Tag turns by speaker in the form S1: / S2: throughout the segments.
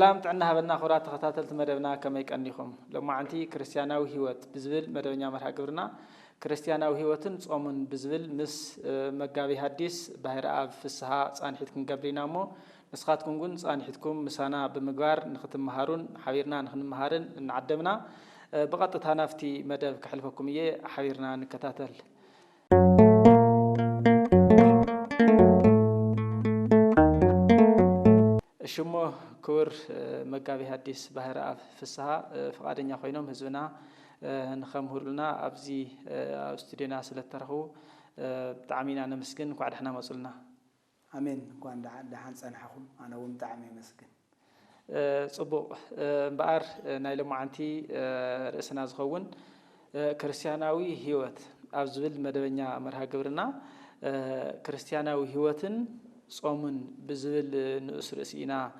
S1: سلام تعنا هبنا خورات تخطاتلت مدبنا كما يقنيكم لما عنتي كريستياناوي هيوت بزبل مدبنا مرحا قبرنا كريستياناوي هيوتن صومن بزبل مس مغابي حديث باهر اب فسها صانحيتكم قبرينا مو نسخاتكم كون صانحيتكم مسانا بمغبار نختم مهارون حبيرنا نخن مهارن نعدمنا بقطتها نافتي مدب كحلفكم يه حبيرنا نكتاتل شمو كور مغابي حديث باهر اب فسها فقادنيا خوينوم حزبنا نخمهرلنا ابزي استوديونا سلترخو بتعمينا نمسكن وقعد احنا مسلنا
S2: امين كون دحان صنحكم انا ومتعمي مسكن
S1: صبو بار نايل معانتي رئسنا زخون كريستياناوي هيوت ابزبل مدبኛ مرها قبرنا كريستياناوي هيوتن صومن بزبل نؤس رئيسنا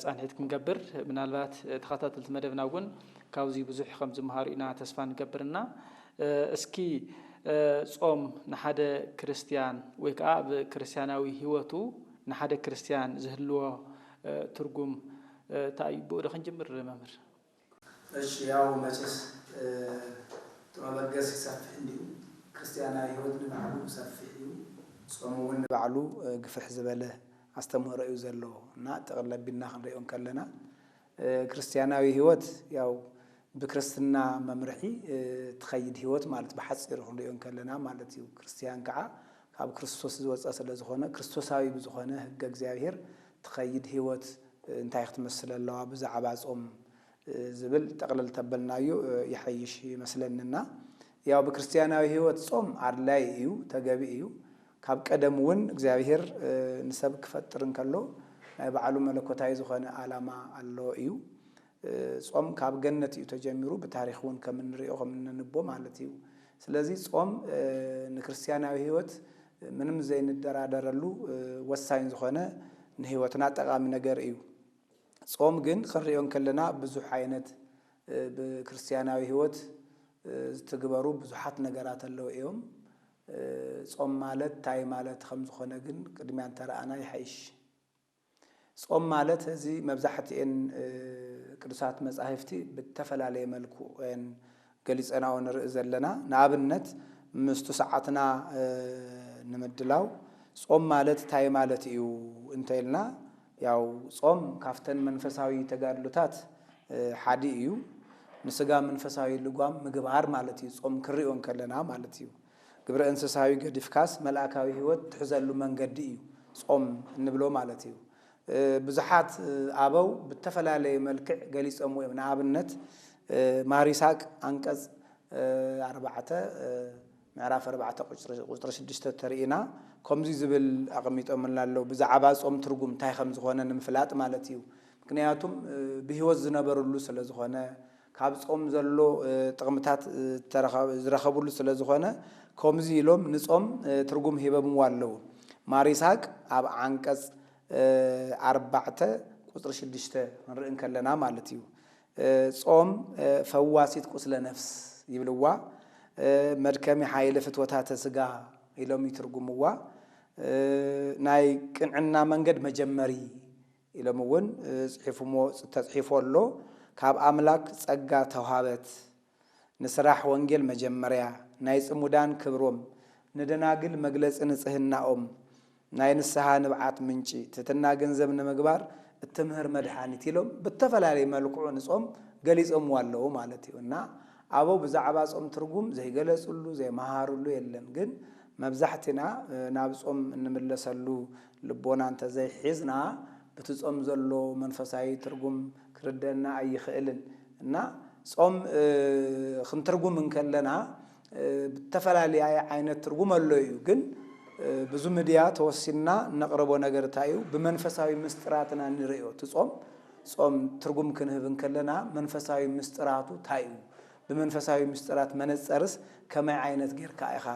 S1: صانحيتكم قبر منالبات تخطاتلت مدبنا ون كاوزي بزح خمس مهارينا تسفان قبرنا اسكي صوم نحدا كريستيان ويكا بكريستياناوي هيوتو نحدا كريستيان زهلو ترجم تايبو دخن جمر ممر
S2: اش ياو ماتس تمبغس يسافح انديو كريستياناوي هيوت نبعلو يسافح صومو نبعلو غفح زبله استمر ايو زلو نا تقلبنا خنريون كلنا كريستياناوي هيوت ياو بكريستنا ممرحي تخيد هيوت مالت بحصير خنريون كلنا مالتيو كريستيان كعا كاب كريستوس زوصا سلازخونه كريستوساوي بزخونه حق እግዚአብሔር تخيد هيوت انت يختمسل الله بزعبا صوم زبل تقلل تبلنايو يحيش مسلننا ياو بكريستياناوي هيوت صوم عدلاي ايو تغبي ايو كاب قدمون እግዚአብሔር نسبك فطرن كلو ናይ ባዓሉ መለኮታዊ ዝኾነ ዓላማ አሎ እዩ ጾም ካብ ገነት እዩ ተጀሚሩ በታሪኹን ከምንሪኦ ከምንንቦ ማለት እዩ ስለዚህ ጾም ንክርስቲያናዊ ህይወት ምንም ዘይንደራደረሉ ወሳኝ ዝኾነ ንህይወትና ጠቃሚ ነገር እዩ ጾም ግን ክሪዮን ከለና ብዙሕ ዓይነት በክርስቲያናዊ ህይወት ዝተግበሩ ብዙሓት ነገራት አለው እዮም ጾም ማለት ታይ ማለት ከም ዝኾነ ግን ቅድሚያ ተራአና ይሐይሽ ጾም ማለት እዚ መብዛሕትኤን ቅዱሳት መጻሕፍቲ በተፈላለየ መልኩ ወን ገሊጸናው ንርኢ ዘለና ንኣብነት ምስቱ ሰዓትና ንምድላው ጾም ማለት ታይ ማለት እዩ እንተይልና ያው ጾም ካፍተን መንፈሳዊ ተጋድሎታት ሓዲ እዩ ንስጋ መንፈሳዊ ልጓም ምግባር ማለት እዩ ጾም ክሪኦን ከለና ማለት እዩ ግብረ እንስሳዊ ገዲፍካስ መልአካዊ ህይወት ትሕዘሉ መንገዲ እዩ ጾም እንብሎ ማለት እዩ ብዙሓት አበው በተፈላለየ መልክዕ ገሊጾም ወይ ንኣብነት ማሪሳቅ አንቀጽ 4 ምዕራፍ 4 ቁጥር 6 ተሪኢና ከምዚ ዝብል አቅሚጦም ላለው ብዛዕባ ጾም ትርጉም ታይ ከም ዝኾነ ንምፍላጥ ማለት እዩ ምክንያቱም ብህይወት ዝነበሩሉ ስለዝኾነ ካብ ጾም ዘሎ ጥቅምታት ዝረኸቡሉ ስለዝኾነ ከምዚ ኢሎም ንጾም ትርጉም ሂበምዎ አለው ማሪሳቅ ኣብ አንቀጽ 4 ቁጥር 6 ንርእን ከለና ማለት እዩ ጾም ፈዋሲት ቁስለ ነፍስ ይብልዋ መድከሚ ኃይለ ፍትወታተ ስጋ ኢሎም ይትርጉምዋ ናይ ቅንዕና መንገድ መጀመሪ ኢሎምውን ጽሒፉሞ ተጽሒፎሎ ካብ አምላክ ጸጋ ተዋሃበት ንስራሕ ወንጌል መጀመሪያ ናይ ጽሙዳን ክብሮም ንደናግል መግለጽ ንጽህናኦም ናይ ንስሐ ንብዓት ምንጪ ትትና ገንዘብ ንምግባር እትምህር መድኃኒት ኢሎም በተፈላለየ መልኩ ንጾም ገሊጾም ዋለው ማለት ይውና አበው ብዛዕባ ጾም ትርጉም ዘይገለጹሉ ዘይማሃሩሉ የለን ግን መብዛሕትና ናብ ጾም እንምለሰሉ ልቦና እንተ ዘይሒዝና በትጾም ዘሎ መንፈሳዊ ትርጉም ክርደና አይኽእልን እና ጾም ክንትርጉም እንከለና በተፈላለየ ዓይነት ትርጉም አለው እዩ ግን ብዙ ሚዲያ ተወሲና ነቅርቦ ነገር ታዩ በመንፈሳዊ ምስጥራትና ንሪኦ ትጾም ጾም ትርጉም ክንህብ እንከለና መንፈሳዊ ምስጥራቱ ታዩ بمنفساوي مسترات منصرس كما عينت غير كايخا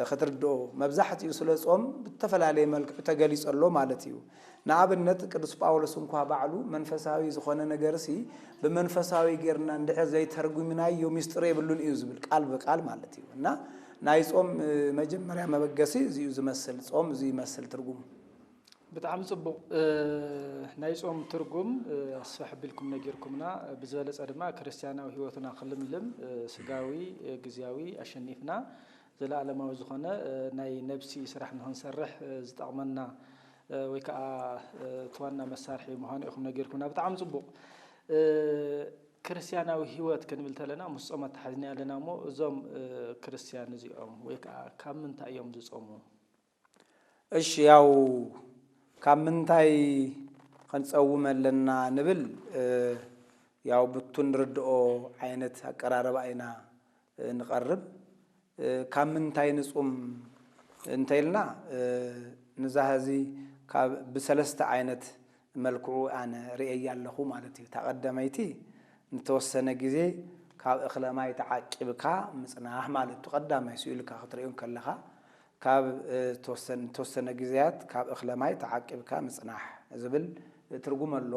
S2: خطردو مبزحت يسله صوم بتفلالي ملك تغليص الله مالتيو نابنت قدس باولس انكو بعلو منفساوي زخونه نغرسي بمنفساوي غيرنا اندح زي ترغمنايو مستر يبلون يزبل قال بقال مالتيو እና ናይ ጾም መጀመሪያ መበገሲ እዚዩ ዝመስል ጾም እዚዩ ይመስል ትርጉም
S1: بتعم صبو نايصوم ترجم أصبح بالكم نجيركمنا بزول صدمة كريستيانا وهوتنا خلم لم سجاوي جزياوي عشانيفنا زلا على ما وزخنا ناي نفسي سرح نهنسرح زتعملنا ويكا توانا مسارحي مهانئكم نجيركمنا بتعم صبو كريستيانا وهوت كنملت لنا مصومة حزنيا لنا مو زوم كريستيان زيهم ويكا كم من تأيام زومو
S2: إيش ياو كامنتاي خنصوملنا نبل ያው ብቱን ርድኦ አይነት አቀራረብ አይና ንቀርብ ካምንታይ ንጹም እንተይልና ንዛሃዚ በሰለስተ አይነት መልክዑ አነ ርኤያለሁ ማለት እዩ ተቀደመይቲ ንተወሰነ ጊዜ ካብ እኽለማይ ተዓቂብካ ምጽናህ ማለት ተቀዳማይ ሲልካ ክትሪኡን ከለኻ ካብ ተወሰነ ጊዜያት ካብ እኽለማይ ተዓቂብካ ምጽናህ ዝብል ትርጉም ኣሎ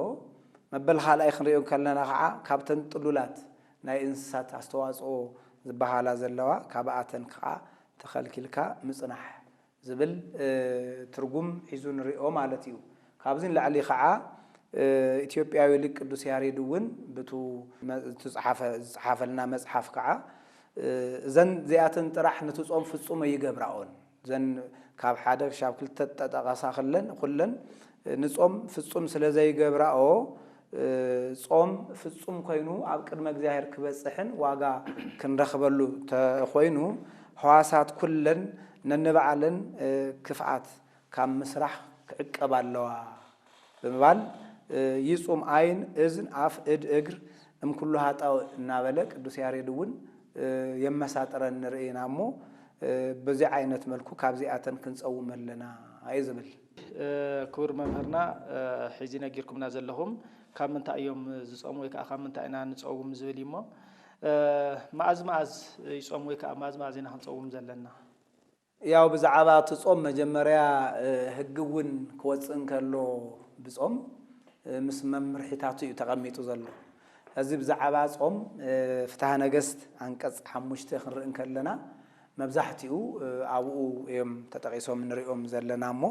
S2: መበል ኻላይ ክንሪኡን ከለና ከዓ ካብተን ጥሉላት ናይ እንስሳት አስተዋጽኦ ዝበሃላ ዘለዋ ካብአተን ከዓ ተኸልኪልካ ምጽናህ ዝብል ትርጉም ሒዙ ንሪኦ ማለት እዩ ካብዝን ላዕሊ ከዓ ኢትዮጵያዊ ሊቅ ቅዱስ ያሬድ እውን በቱ ተጻሐፈልና መጽሐፍ ከዓ ዘን ዚአተን ጥራሕ ንትጾም ፍጹም ይገብራውን ዘን ካብ ሓደ ሻብ ክልተ ተጠቃሳ ኩለን ንጾም ፍጹም ስለዘይ ይገብራኦ ጾም ፍጹም ኮይኑ ኣብ ቅድመ እግዚአብሔር ክበጽሕን ዋጋ ክንረኽበሉ ተኾይኑ ሕዋሳት ኩለን ነንበዓለን ክፍዓት ካብ ምስራሕ ክዕቀባለዋ ብምባል ይጾም አይን እዝን አፍ እድ እግር እምኩሉ ሃጣው እናበለ ቅዱስ ያሬድ እውን የመሳጠረን ንርኢናሞ በዚህ አይነት መልኩ ካብዚአተን ክንጸውመለና አይዝብል
S1: ክቡር መምህርና ሒዚ ነጊርኩምና ዘለኹም ካብ ምንታይ እዮም ዝጾሙ ወይ ከዓ ካብ ምንታይ ኢና ንጾም ዝብል ይሞ ማዕዝ ይጾም ወይ ከዓ ማዕዝ ኢና ክንጾም ዘለና
S2: ያው ብዛዕባ ትጾም መጀመሪያ ህግውን ክወጽን ከሎ ብጾም ምስ መምርሒታቱ እዩ ተቐሚጡ ዘሎ እዚ ብዛዕባ ጾም ፍትሐ ነገሥት አንቀጽ 5 ክንርእን ከለና መብዛሕቲኡ ኣብኡ እዮም ተጠቂሶም ንሪኦም ዘለናሞ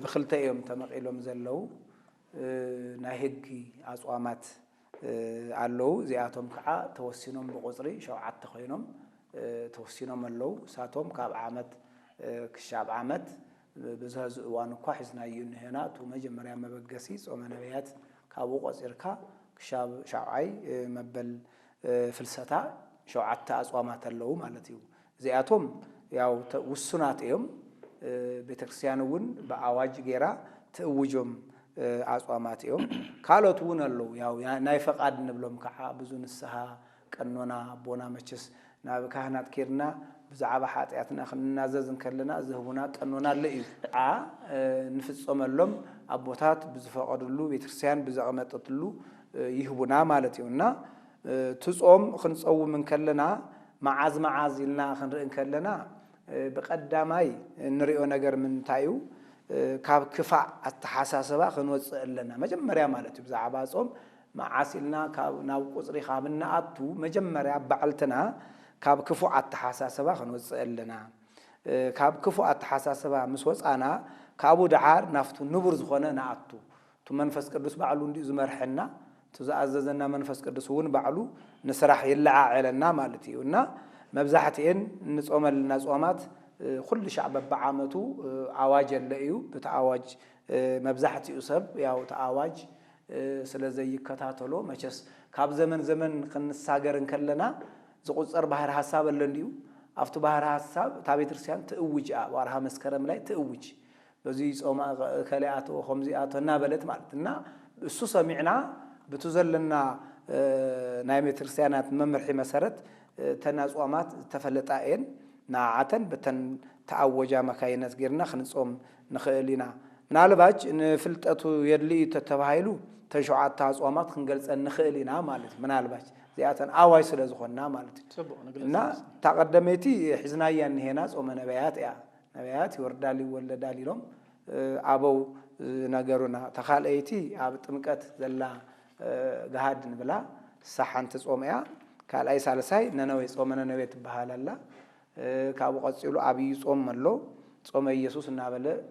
S2: ብኽልተ እዮም ተመቂሎም ዘለው ናይ ህጊ አጽዋማት አለው ዚአቶም ከዓ ተወሲኖም በቁጽሪ 7 ኮይኖም ተወሲኖም አለው ሳቶም ካብ ዓመት ክሻብ ዓመት በዛዝ እዋን እኳ ሒዝናዩ ንሄና ቱ መጀመሪያ መበገሲ ጾመ ነቢያት ካብ ቆጽርካ ክሻብ ሻዓይ መበል ፍልሰታ 7 አጽዋማት አለው ማለት እዩ ዚአቶም ያው ውሱናት እዮም ቤተክርስቲያኑን በአዋጅ ጌራ ተውጆም አጽዋማት እዮም ካሎቱን አለው ያው ናይ ፈቃድ ንብሎም ከዓ ብዙ ንስሐ ቀኖና ቦና መችስ ናብ ካህናት ኬርና ብዛዕባ ኃጢአትና ክንናዘዝን ከለና ዝህቡና ቀኖና ለዩ ንፍጾመሎም አቦታት ብዝፈቀዱሉ ቤተክርስቲያን ብዘቀመጠትሉ ይህቡና ማለት ይውና ትጾም ክንጸውም ከለና ማዓዝ ኢልና ክንርእን ከለና በቀዳማይ ንሪኦ ነገር ምንታዩ ካብ ክፋዕ አተሐሳሰባ ክንወጽእለና መጀመሪያ ማለት እዩ ብዛዕባ ጾም ማዓሲልና ካብ ናብ ቁጽሪ ካብና አቱ መጀመሪያ በዓልተና ካብ ክፉዕ አተሐሳሰባ ክንወጽእለና ካብ ክፉዕ አተሐሳሰባ ምስ ወጻና ካብኡ ድዓር ናፍቱ ንቡር ዝኾነ ናአቱ ቱ መንፈስ ቅዱስ ባዕሉ እንዲኡ ዝመርሐና ተዛዘዘና መንፈስ ቅዱስ እውን ባዕሉ ንስራሕ ይለዓዓለና ማለት እዩና መብዛሕትኤን ንጾመልና ጾማት ኩሉ ሻዕብ በዓመቱ አዋጅ ለዩ በተአዋጅ መብዛሕትኡ ሰብ ያው ተአዋጅ ስለዘይ ይከታተሎ መቸስ ካብ ዘመን ክንሳገርን ከለና ዝቁጽር ባህር ሐሳብ ለንዲው አፍቱ ባህር ሐሳብ ታቤትርስቲያን ትውጅ ዋርሃ መስከረም ላይ ትውጅ በዚህ ጾማ ከለያቶ ኸምዚአቶና በለት ማለትና እሱ ሰሚዕና በተዘለና ናይ ቤተክርስቲያናት መምርሒ መሰረት ተናጽዋማት ተፈለጣኤን ናዓተን በተን ተአወጃ መካይነት ጌርና ክንጾም ንኽእሊና ምናልባች ንፍልጠቱ የድሊ ተተባሂሉ ተሸዓታ አጽዋማት ክንገልጸን ንኽእሊና ማለት ምናልባች زياتن أواي سلزخنا مالتي إن تقدمتي حزنايا هنا صوم نبيات يا نبيات يوردالي ولا دالي لهم أبو نجارنا تخال أيتي عبت مكت زلا جهاد نبلا صحن تصوم يا قال أي سالساي ننوي صوم ننوي تبهال الله كابو قصيلو أبي صوم ملو صوم يسوع النابلة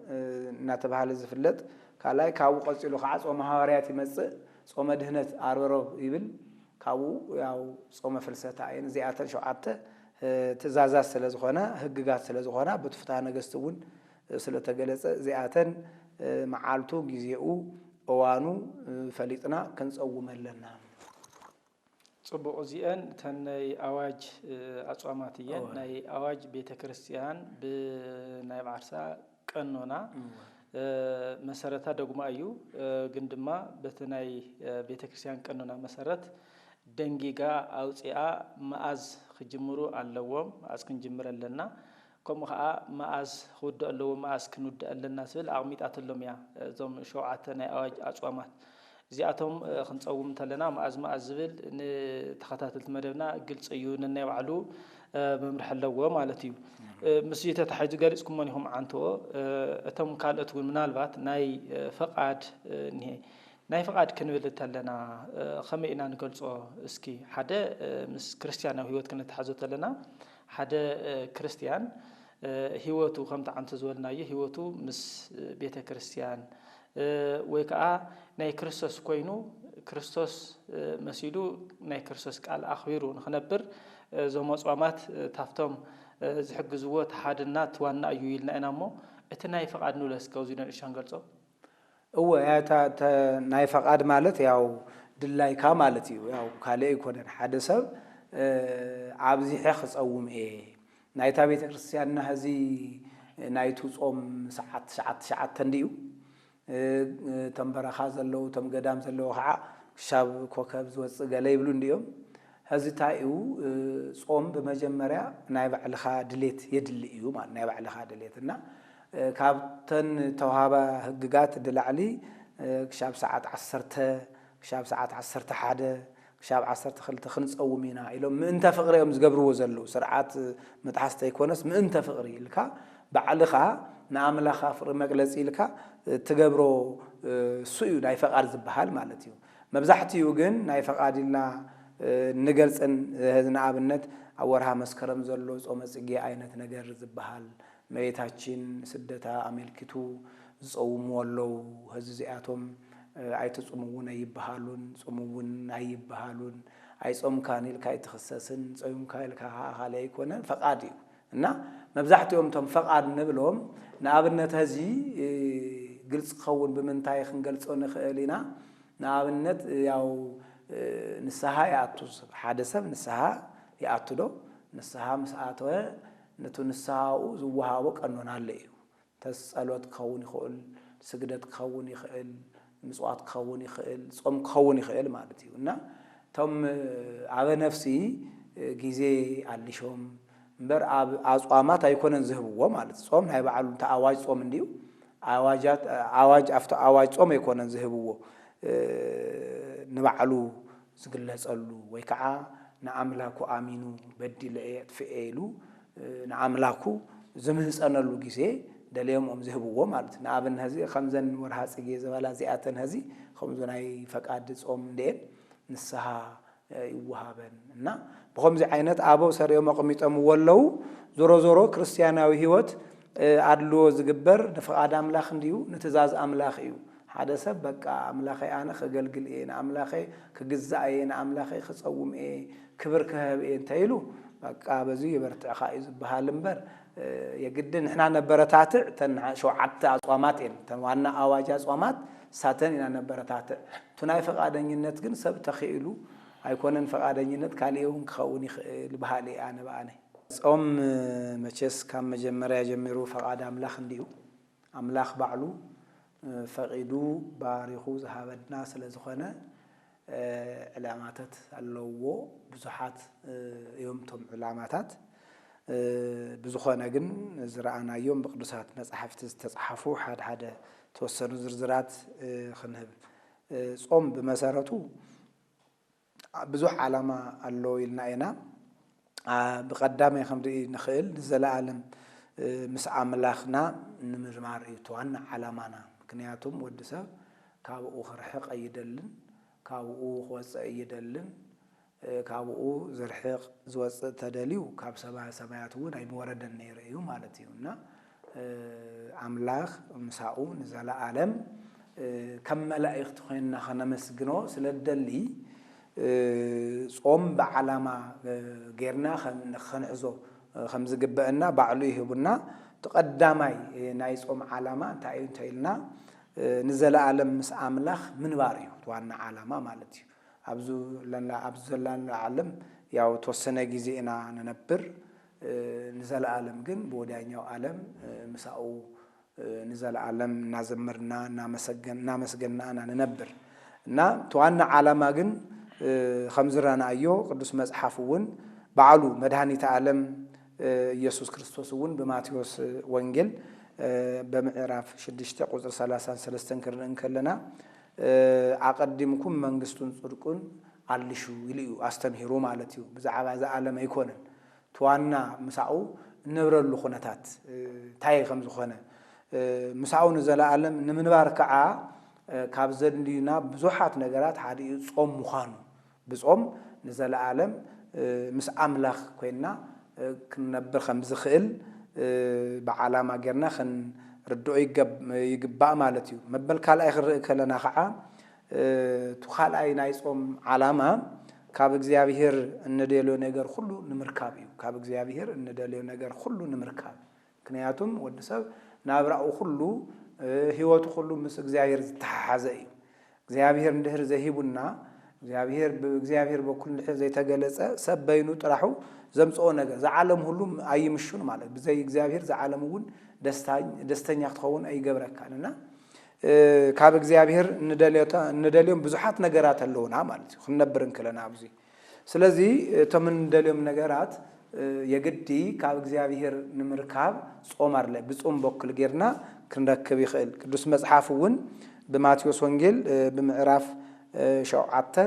S2: نتبهال الزفلت قال أي كابو قصيلو خاص ومهارات يمس صوم دهنت عرورو يبل كابو ياو صوم فلسطة عين زياتن شعبته تزازات سلزخنا هججات سلزخنا بتفتح نجستون سلتجلس زياتن معالتو جزيئو أوانو فليتنا كنصوم لنا
S1: صبوا زيان تناي أواج أصواماتيا ناي أواج بيت كريستيان بناي بعرسا كنونا مسارتها دقما أيو جندما بتناي بيت كريستيان كنونا مسارت دنجيجا أو سيا ماز خجمرو اللوام ماز كنجمر لنا كم خا ماز خود اللوام ماز كنود لنا سبل أغميت أتلوميا زم شوعتنا أواج أصوامات زياتهم خنصوم تلنا ماز زبل نتخطات المدبنا قلت عيون النوعلو بمرح اللوام مالتيو مسجد تحيز جالسكم منهم عنتو أتم كالتون من البات ناي فقعد نهي ناي فقعد كنول تلنا خمينا نقول اسكي حدا مس كريستيان هيوت كانت حازو تلنا حدا كريستيان هيوتو خمت عن تزولنا هيوتو مس بيت كريستيان ويكا ناي كريستوس كوينو كريستوس مسيدو ناي كريستوس قال أخبيرو نخنبر زو مصوامات تافتم زحجزوه تحدنا توانا يويلنا إنامو اتناي فقعد نولس كوزينا إيشان قلصو
S2: هو يا تا ناي فقعد مالت ياو دلاي كامالتيو ياو كالي يكونن حدثب عابزي حخص أوم ناي تابيت كريستيان هزي نايتو صوم ساعات تنديو تنبرخا زلو تم قدام زلو خع شاب كوكب زوص قالي بلون ديوم هزتايو صوم بمجمريا نايب علخا دليت يدليو ما نايب علخا دليتنا كابتن توهابا هججات دلعلي كشاب ساعات 10 كشاب ساعات 10 حدا كشاب 10 خلت خنص قومينا إلهم انت فقري يوم زقبرو زلو سرعات متحسته يكونس من انت فقري لكا بعلخا نعملها فر مجلس إلكا تجبرو سوي ناي فقار زبحال مالتيو مبزحتيو جن ناي فقار لنا نجلس إن هذا عبنت أورها مسكرم زلوز أو مسجى عينة نجار زبحال ميتاچين سدتا أملكتو زوم ولو هززياتهم عيت صومون يبحالون صومون يبحالون عيس كان لك يتخصصن صوم كان لك عليه كونه فقاديو إنّا مبزحتهم تم فقاد نبلهم نعبنت هذي قلت خون بمنتاي خنقلت أنا خالينا نعبنت ياو نسها يعطوس حادثة نسها يعطلو نسها مساعته نتو نسها وزوها وكأنه نعليه تسألوت خوني خال سجدت خوني خال مسوات خوني خال صوم خوني خال مالتي ونا تم على نفسي جيزي عليشهم بر أصوامات هيكونن ذهبوا مالت صوم هاي بعلم تأواج صوم نديو أواج أفتح أواج صوم يكونن ذهبوا نبعلو زقلة سألو ويكعا نعملكوا آمينو بدي لقيت في إيلو نعملكوا زمهس أنا لو جيسي دليهم ذهبوا مالت نعبن هذي خمسن ورهاس جيز ولا زياتن هذي خمسون هاي فقعد صوم دين نسها يوهابن نا بخمس عينات أبو سريع مقاميت أمولو زورو كريستياناوي هيوت عدلو زجبر نفق آدم لاخنديو نتزاز أملاخيو هذا سبب أملاخي أنا خجل إيه أملاخي كجزء إيه أملاخي خصوم إيه كبر كهب إيه تايلو بقى بزوي برتع خائز بهالمبر يجدن إحنا نبرتات تن شو عدت أصواماتين تن وانا أواج أصوامات ساتن إن نبرتات تناي فق آدم ينتجن سب تخيلو هيكونن فقادنينت كاليهم خوني لبهالي أنا بأني صوم مچس كم مجمرة جمرو فقاد أملاخ نديو أملاخ بعلو فقيدو باريخو ذهب الناس لزخنا علامات اللو بزحات يوم تم علامات بزخنا جن زرعنا يوم بقدسات مصحف تصحفوا حد توصلوا زرزرات خنهب صوم بمسارته ብዙሕ ዓላማ ኣሎ ኢልና ኢና ብቀዳማይ ከምርኢ ንኽእል ንዘለዓለም ምስ ኣምላኽና ንምርማር እዩ ዋና ዓላማና ምክንያቱም ወዲ ሰብ ካብኡ ክርሕቕ ኣይደልን ካብኡ ክወፅእ ኣይደልን ካብኡ ዝርሕቕ ዝወፅእ ተደልዩ ካብ ሰማያት እውን ኣይምወረደን ነይሩ እዩ ማለት እዩ እና ኣምላኽ ምሳኡ ንዘለዓለም ከም መላእኽቲ ኮይንና ከነመስግኖ ስለደሊ ጾም ብዓላማ ጌርና ክንሕዞ ከም ዝግበአና ባዕሉ ይህቡና ተቀዳማይ ናይ ጾም ዓላማ እንታይ እዩ እንተኢልና ንዘለዓለም ምስ ኣምላኽ ምንባር እዩ ዋና ዓላማ ማለት እዩ ኣብዚ ዘላና ዓለም ያው ተወሰነ ግዜ ኢና ንነብር ንዘለዓለም ግን ብወዳኛው ዓለም ምሳኡ ንዘለዓለም እናዘመርና እናመስገንና ንነብር እና ተዋና ዓላማ ግን ከም ዝረአናዮ ቅዱስ መጽሓፍ እውን ባዕሉ መድኃኒተ ዓለም ኢየሱስ ክርስቶስ እውን በማቴዎስ ወንጌል በምዕራፍ 6 ቁጥር 33 ክርንእ ከለና አቀድምኩም መንግስቱን ጽድቁን አልሹ ይልዩ አስተምሂሩ ማለት እዩ ብዛዕባ ዘዓለም አይኮነን ተዋና ምሳኡ ንብረሉ ኹነታት ታይ ከም ዝኾነ ምሳኡ ንዘለዓለም ንምንባር ከዓ ካብ ዘንዲና ብዙሓት ነገራት ሓደ ጾም ምዃኑ ብጾም ንዘለዓለም ምስ ኣምላኽ ኮይና ክንነብር ከም ዝኽእል ብዓላማ ጌርና ክንርድኦ ይግባእ ማለት እዩ መበል ካልኣይ ክርእ ከለና ከዓ ተኻልኣይ ናይ ጾም ዓላማ ካብ እግዚአብሔር እንደልዮ ነገር ሁሉ ንምርካብ እዩ ካብ እግዚአብሔር እንደልዮ ነገር ሁሉ ንምርካብ ምክንያቱም ወዲ ሰብ ናብራኡ ሁሉ ህይወቱ ሁሉ ምስ እግዚአብሔር ዝተሓሓዘ እዩ እግዚአብሔር እንድህር ዘሂቡና እግዚአብሔር በኩል እንድህር ዘይተገለጸ ሰብ በይኑ ጥራሑ ዘምጽኦ ነገር ዘዓለም ሁሉ ኣይምሹን ማለት ብዘይ እግዚአብሔር ዘዓለም እውን ደስተኛ ክትኸውን ኣይገብረካንና ካብ እግዚአብሔር እንደልዮም ብዙሓት ነገራት ኣለውና ማለት እዩ ክንነብር እንከለና ኣብዚ ስለዚ እቶም እንደልዮም ነገራት የግዲ ካብ እግዚአብሔር ንምርካብ ጾም አለ ብጾም በኩል ጌርና ክንረክብ ይኽእል ቅዱስ መጽሓፍ እውን በማቴዎስ ወንጌል በምዕራፍ 7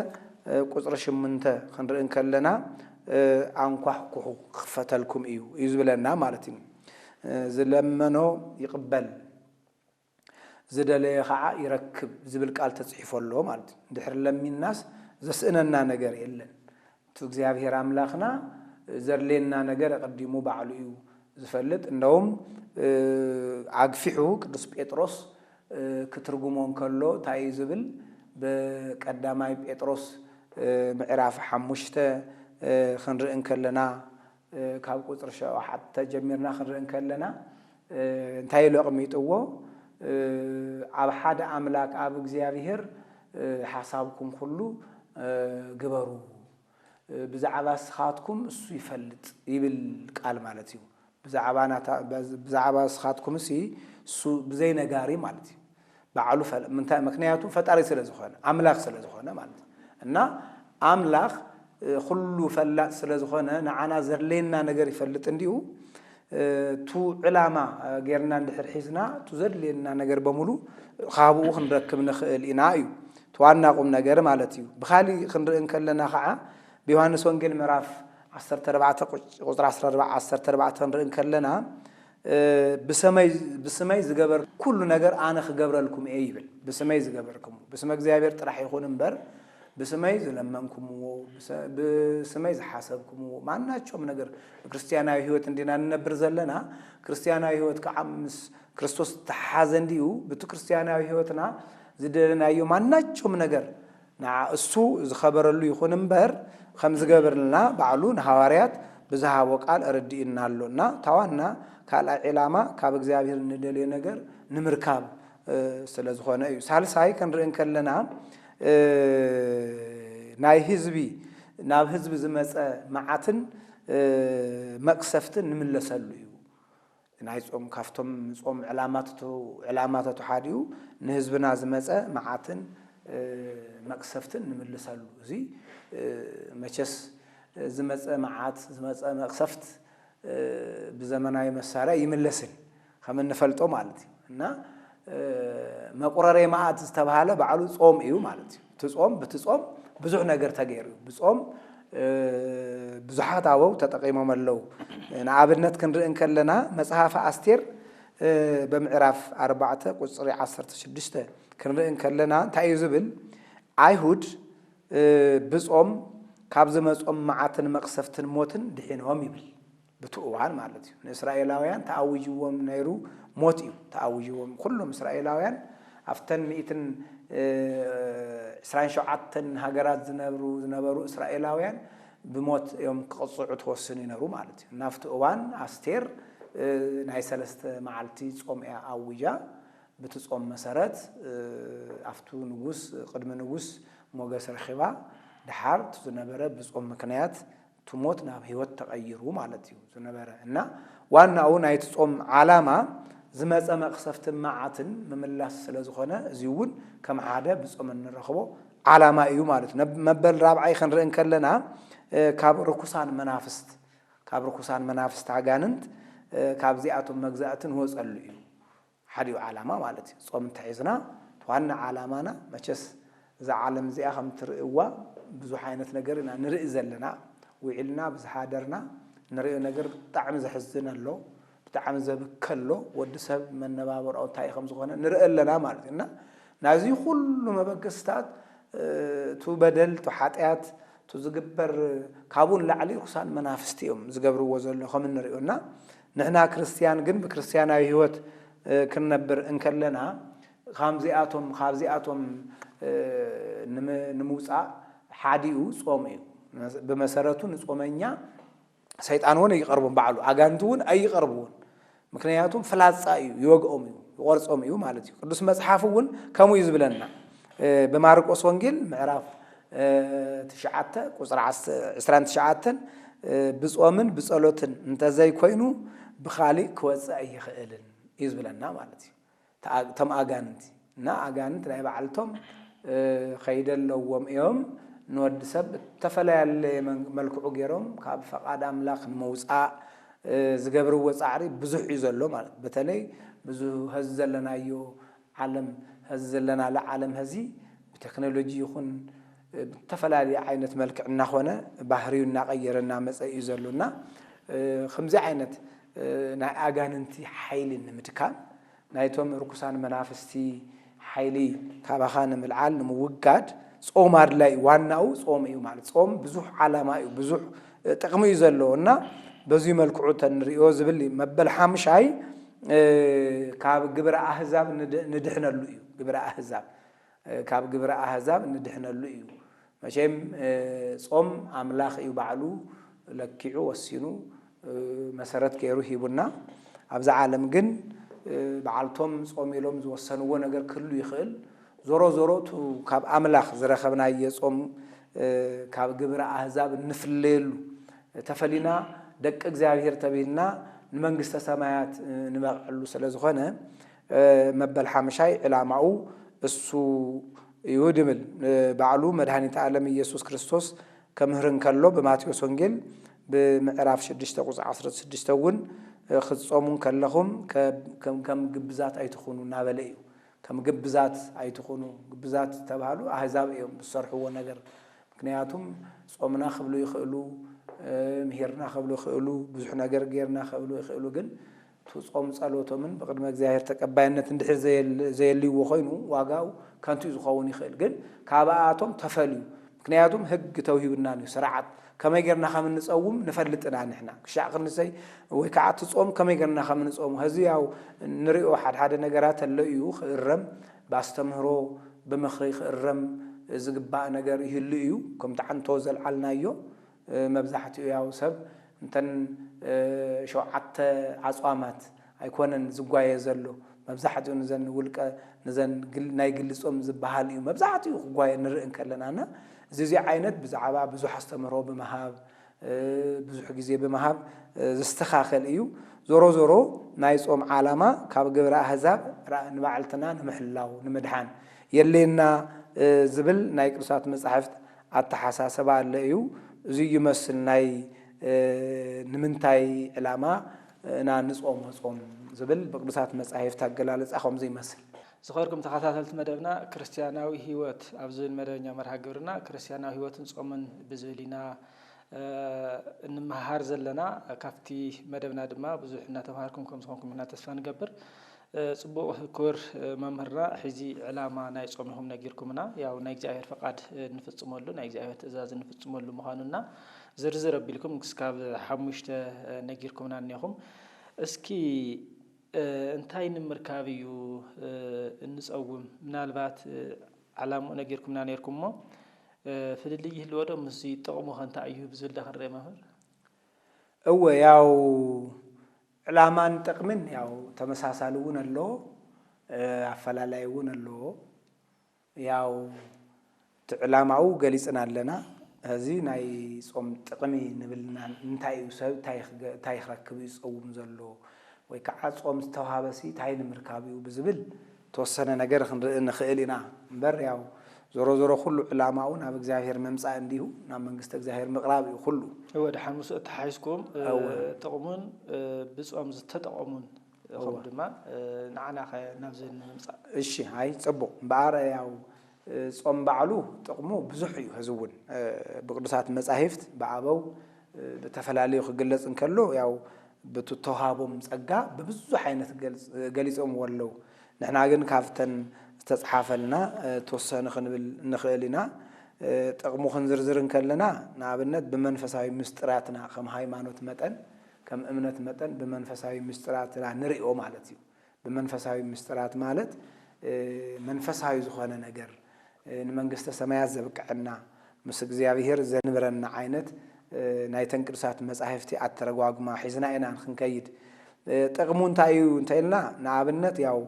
S2: ቁጥር 8 ክንርኢ ከለና አንኳሕኩሑ ክፈተልኩም እዩ ዝብለና ማለት እዩ ዝለመኖ ይቅበል ዝደለየ ከዓ ይረክብ ዝብል ቃል ተጽሒፈሎ ማለት እዩ ድሕር ለሚናስ ዘስእነና ነገር የለን እግዚአብሔር አምላኽና ዘርሌና ነገር ቀዲሙ ባዕሉ እዩ ዝፈልጥ እንደውም አግፊሑ ቅዱስ ጴጥሮስ ክትርጉሞን ከሎ ታይ ዝብል በቀዳማይ ጴጥሮስ ምዕራፍ 5 ክንርእን ከለና ካብ ቁጥር 7 ጀሚርና ክንርእን ከለና እንታይ ለቕሚጥዎ ኣብ ሓደ አምላክ ኣብ እግዚአብሔር ሓሳብኩም ሁሉ ግበሩ ብዛዕባ ስኻትኩም እሱ ይፈልጥ ይብል ቃል ማለት እዩ ብዛዕባ ስኻትኩም እሱ ብዘይ ነጋሪ ማለት እዩ ባዕሉ ምክንያቱ ፈጣሪ ስለ ዝኾነ አምላኽ ስለ ዝኾነ ማለት እና አምላኽ ሁሉ ፈላጥ ስለ ዝኾነ ንዓና ዘርሌና ነገር ይፈልጥ እንዲሁ ቱ ዕላማ ጌርና እንድሕር ሒዝና ቱ ዘድሌና ነገር በሙሉ ካብኡ ክንረክብ ንኽእል ኢና እዩ ተዋና ቁም ነገር ማለት እዩ ብኻሊ ክንርእን ከለና ከዓ በዮሐንስ ወንጌል ምዕራፍ 14 ቁጥር 14 ክንርእን ከለና ብሰማይ ዝገበር ኩሉ ነገር አነ ክገብረልኩም እየ ይብል ብሰማይ ዝገበርኩም ብስመ እግዚአብሔር ጥራሕ ይኹን እምበር ብሰማይ ዝለመንኩምዎ ብሰማይ ዝሓሰብኩምዎ ማናቸውም ነገር ክርስቲያናዊ ህይወት እንዲና ንነብር ዘለና ክርስቲያናዊ ህይወት ከዓ ምስ ክርስቶስ ተሓዘ እንዲሁ በቱ ክርስቲያናዊ ህይወትና ዝደለናዮ ማናቸውም ነገር እሱ ዝኸበረሉ ይኹን እምበር ከም ዝገበርልና ባዕሉ ንሐዋርያት ብዝሃቦ ቃል ረዲእና አሎና ታዋና ካልኣይ ዕላማ ካብ እግዚአብሔር እንደልዮ ነገር ንምርካብ ስለ ዝኾነ እዩ ሳልሳይ ክንርእን ከለና ናይ ህዝቢ ናብ ህዝቢ ዝመፀ መዓትን መቅሰፍትን ንምለሰሉ እዩ ናይ ጾም ካፍቶም ጾም ዕላማታቱ ሓዲኡ ንህዝብና ዝመፀ መዓትን መቅሰፍትን ንምለሰሉ እዚ መቸስ ዝመፀ መዓት ዝመፀ መቅሰፍት ብዘመናዊ መሳርያ ይምለስን ከም እንፈልጦ ማለት እዩ እና መቁረሬ መዓት ዝተባሃለ ባዕሉ ጾም እዩ ማለት እዩ ትጾም ብትጾም ብዙሕ ነገር ተገይሩ ብጾም ብዙሓት ኣበው ተጠቂሞም ኣለው ንኣብነት ክንርኢ ከለና መጽሓፈ ኣስቴር በምዕራፍ 4 ቁጽሪ 16 ክንርኢ ከለና እንታይ እዩ ዝብል ኣይሁድ ብጾም ካብ ዝመጾም መዓትን መቅሰፍትን ሞትን ድሒኖም ይብል ብትእዋን ማለት እዩ ንእስራኤላውያን ተኣውጅዎም ነይሩ ሞት እዩ ተኣውጅዎም ኩሎም እስራኤላውያን ኣፍተን 127 ሃገራት ዝነበሩ እስራኤላውያን ብሞት እዮም ክቅጽዑ ተወስኑ ይነሩ ማለት እዩ ናፍቲ እዋን ኣስቴር ናይ 3 መዓልቲ ጾም እያ ኣውጃ ብትጾም መሰረት ኣፍቱ ንጉስ ቅድሚ ንጉስ ሞገስ ረኺባ ድሓር ዝነበረ ብጾም ምክንያት ትሞት ናብ ህይወት ተቀይሩ ማለት እዩ ዝነበረ እና ዋናው ናይ ጾም ዓላማ ዝመፀ መቅሰፍትን መዓትን መምላስ ስለዝኾነ እዚውን ከም ሓደ ብጾም እንረኽቦ ዓላማ እዩ ማለት ነው መበል ራብዓይ ክንርኢ ከለና ካብ ርኩሳን መናፍስት አጋንንት ካብ ዚኣቶም መግዛእትን ወጸሉ እዩ ሓዲው ዓላማ ማለት እዩ ጾም ተሒዝና ዋና ዓላማና መቸስ እዛ ዓለም እዚኣ ከም ትርእዋ ብዙሕ ዓይነት ነገር ኢና ንርኢ ዘለና ውዒልና ብዝሓደርና ንሪኦ ነገር ብጣዕሚ ዘሕዝን ኣሎ ብጣዕሚ ዘብከሎ ወዲ ሰብ መነባበሮ እንታይ ከም ዝኾነ ንርኢ ኣለና ማለት እና ናዚ ኩሉ መበገስታት ቱ በደል ቱ ሓጢያት ቱ ዝግበር ካብኡን ላዕሊ ርኩሳን መናፍስቲ እዮም ዝገብርዎ ዘሎ ከም ንሪኦና ንሕና ክርስቲያን ግን ብክርስቲያናዊ ህይወት ክንነብር እንከለና ካብዚኣቶም ንምውፃእ ሓዲኡ ጾም እዩ በመሰረቱ ንጾመኛ ሰይጣን ሆነ ይቀርቡን ባዕሉ አጋንቱ ውን አይቀርቡን ምክንያቱም ፍላጻ እዩ ይወግኦም እዩ ይቆርጾም እዩ ማለት እዩ ቅዱስ መጽሐፍ ውን ከሙ ይዝብለና በማርቆስ ወንጌል ምዕራፍ 9 ቁጽር 29 ብጾምን ብጸሎትን እንተዘይ ኮይኑ ብኻሊ ክወጽእ ይኽእልን ይዝብለና ማለት እዩ ተም አጋንት እና አጋንት ናይ ባዕልቶም ኸይደለዎም እዮም ንወድ ሰብ ተፈላያለ መልክዑ ገይሮም ካብ ፈቃድ አምላኽ ንመውፃእ ዝገብርዎ ጻዕሪ ብዙሕ እዩ ዘሎ ማለት በተለይ ብዙሕ ህዝ ዘለናዮ ዓለም ህዝ ዘለና ለዓለም ህዚ ብቴክኖሎጂ ይኹን ተፈላለየ ዓይነት መልክዕ እናኾነ ባህሪው እናቀየረና መጽእ እዩ ዘሎና ከምዚ ዓይነት ናይ አጋንንቲ ሓይሊ ንምድካም ናይቶም ርኩሳን መናፍስቲ ሓይሊ ካባኻ ንምልዓል ንምውጋድ ጾም አድላይ ዋናው ጾም እዩ ማለት ጾም ብዙሕ ዓላማ እዩ ብዙሕ ጥቅሚ እዩ ዘለውና በዚ መልክዑ ተንሪኦ ዝብል መበል ሓምሻይ ካብ ግብረ አህዛብ ንድሕነሉ እዩ ካብ ግብረ አህዛብ ንድሕነሉ እዩ መቼም ጾም አምላኽ እዩ ባዕሉ ለኪዑ ወሲኑ መሰረት ገይሩ ሂቡና ኣብዛ ዓለም ግን በዓልቶም ጾም ኢሎም ዝወሰንዎ ነገር ክሉ ይኽእል ዞሮ ካብ አምላኽ ዝረኸብናየ ጾም ካብ ግብረ አህዛብ ንፍለየሉ ተፈሊና ደቂ እግዚአብሔር ተቢልና ንመንግስተ ሰማያት ንበቅዕሉ ስለዝኾነ መበል ሓምሻይ ዕላማኡ እሱ ይውድብል ባዕሉ መድኃኒት ዓለም ኢየሱስ ክርስቶስ ከምህርን ከሎ በማቴዎስ ወንጌል በምዕራፍ 6 ቁጽር 16 ውን ክትጾሙን ከለኹም ከም ግብዛት ኣይትኹኑ ናበለ እዩ ከም ግብዛት ኣይትኹኑ ግብዛት ተባሃሉ አህዛብ እዮም ዝሰርሕዎ ነገር ምክንያቱም ጾምና ክብሉ ይኽእሉ ምሄርና ክብሉ ይኽእሉ ብዙሕ ነገር ጌርና ክብሉ ይኽእሉ ግን ጾም ጸሎቶምን በቅድመ እግዚአብሔር ተቀባይነት እንድሕር ዘየልይዎ ኮይኑ ዋጋው ከንቱ ዝኸውን ይኽእል ግን ካብኣቶም ተፈልዩ ምክንያቱም ህግ ተውሂብና ነው ስርዓት ከመይ ጌርና ከም ንጸውም ንፈልጥና ንሕና ክሻዕ ክንሰይ ወይ ከዓ ትጾም ከመይ ጌርና ከም ንጾም ህዚ ያው ንሪኦ ሓደ ነገራት ኣሎ እዩ ክእረም ባስተምህሮ ብምኽሪ ክእረም ዝግባእ ነገር ይህሉ እዩ ከም ተዓንቶ ዘልዓልናዮ መብዛሕትኡ ያው ሰብ እንተን ሸውዓተ አጽዋማት ኣይኮነን ዝጓየ ዘሎ መብዛሕትኡ ንዘን ውልቀ ንዘን ናይ ግልጾም ዝበሃል እዩ መብዛሕትኡ ክጓየ ንርኢ ከለናና እዚ ዓይነት ብዛዕባ ብዙሕ አስተምህሮ በመሃብ ብዙሕ ግዜ በመሃብ ዝስተኻኸል እዩ ዞሮ ናይ ጾም ዓላማ ካብ ግብረ አህዛብ ንባዕልትና ንምሕላው ንምድሓን የለና ዝብል ናይ ቅዱሳት መጻሕፍት አተሓሳሰባ አለ እዩ እዚ ይመስል ናይ ንምንታይ ዕላማ እና ንጾም ዝብል በቅዱሳት መጻሕፍት አገላለጻ ከምዚ ይመስል
S1: ዝኸርኩም ተኸታተልቲ መደብና ክርስቲያናዊ ህይወት ኣብ ዝብል መደበኛ መርሃ ግብርና ክርስቲያናዊ ህይወትን ጾምን ብዝብል ኢና እንመሃር ዘለና ካብቲ መደብና ድማ ብዙሕ እናተምሃርኩም ከም ዝኾንኩም ኢና ተስፋ ንገብር ጽቡቕ ክብር መምህርና ሕዚ ዕላማ ናይ ጾም ኢኹም ነጊርኩምና ያው ናይ እግዚአብሔር ፈቃድ ንፍጽመሉ ናይ እግዚአብሔር ትእዛዝ ንፍጽመሉ ምዃኑና ዝርዝር ኣቢልኩም ክስካብ 5 ነጊርኩምና እኒኹም እስኪ እንታይ ንምርካብ እዩ እንጸውም ምናልባት ዓላማኡ ነጊርኩምና ነርኩምሞ ፍልልይ ይህልዎ ዶ ምስ ጥቕሙ ኸንታይ እዩ ብዝብል ዳኽንሪአ መምህር
S2: እወ ያው ዕላማን ጥቕምን ያው ተመሳሳሊ እውን ኣለዎ ኣፈላላይ እውን ኣለዎ ያው ዕላማው ገሊጽና ኣለና እዚ ናይ ጾም ጥቕሚ ንብልና እንታይ እዩ ሰብ እንታይ ክረክብ ይጸውም ዘሎ ወይ ከዓ ጾም ዝተዋሃበሲ እንታይ ንምርካብ እዩ ብዝብል ተወሰነ ነገር ክንርኢ ንኽእል ኢና እምበር ያው ዞሮ ዞሮ ኩሉ ዕላማው ናብ እግዚአብሔር መምጻእ እንዲሁ ናብ መንግስቲ እግዚአብሔር ምቕራብ እዩ ኩሉ
S1: ወደ ሓሙስ ተሓይስኩም ጥቕሙን ብጾም ዝተጠቐሙን ከም ድማ ንዓና ናብዚ መምጻእ
S2: እሺ ሃይ ጽቡቕ እምበኣር ያው ጾም ባዕሉ ጥቕሙ ብዙሕ እዩ ህዝውን ብቅዱሳት መጻሕፍት ብኣበው ብተፈላለዩ ክግለጽ እንከሎ ያው ብትተዋሃቦም ጸጋ በብዙሕ ዓይነት ገሊጾም ወለው ንሕና ግን ካብተን ዝተጽሓፈልና ተወሰነ ክንብል ንኽእል ኢና ጥቕሙ ክንዝርዝር እንከለና ንኣብነት ብመንፈሳዊ ምስጢራትና ከም ሃይማኖት መጠን ከም እምነት መጠን ብመንፈሳዊ ምስጢራትና ንሪኦ ማለት እዩ ብመንፈሳዊ ምስጢራት ማለት መንፈሳዊ ዝኾነ ነገር ንመንግስተ ሰማያት ዘብቅዐና ምስ እግዚአብሔር ዘንብረና ዓይነት ናይ ቅዱሳት መጻሕፍቲ ኣተረጓጉማ ሒዝና ኢና ክንከይድ ጥቕሙ እንታይ እዩ እንተኢልና ንኣብነት ያው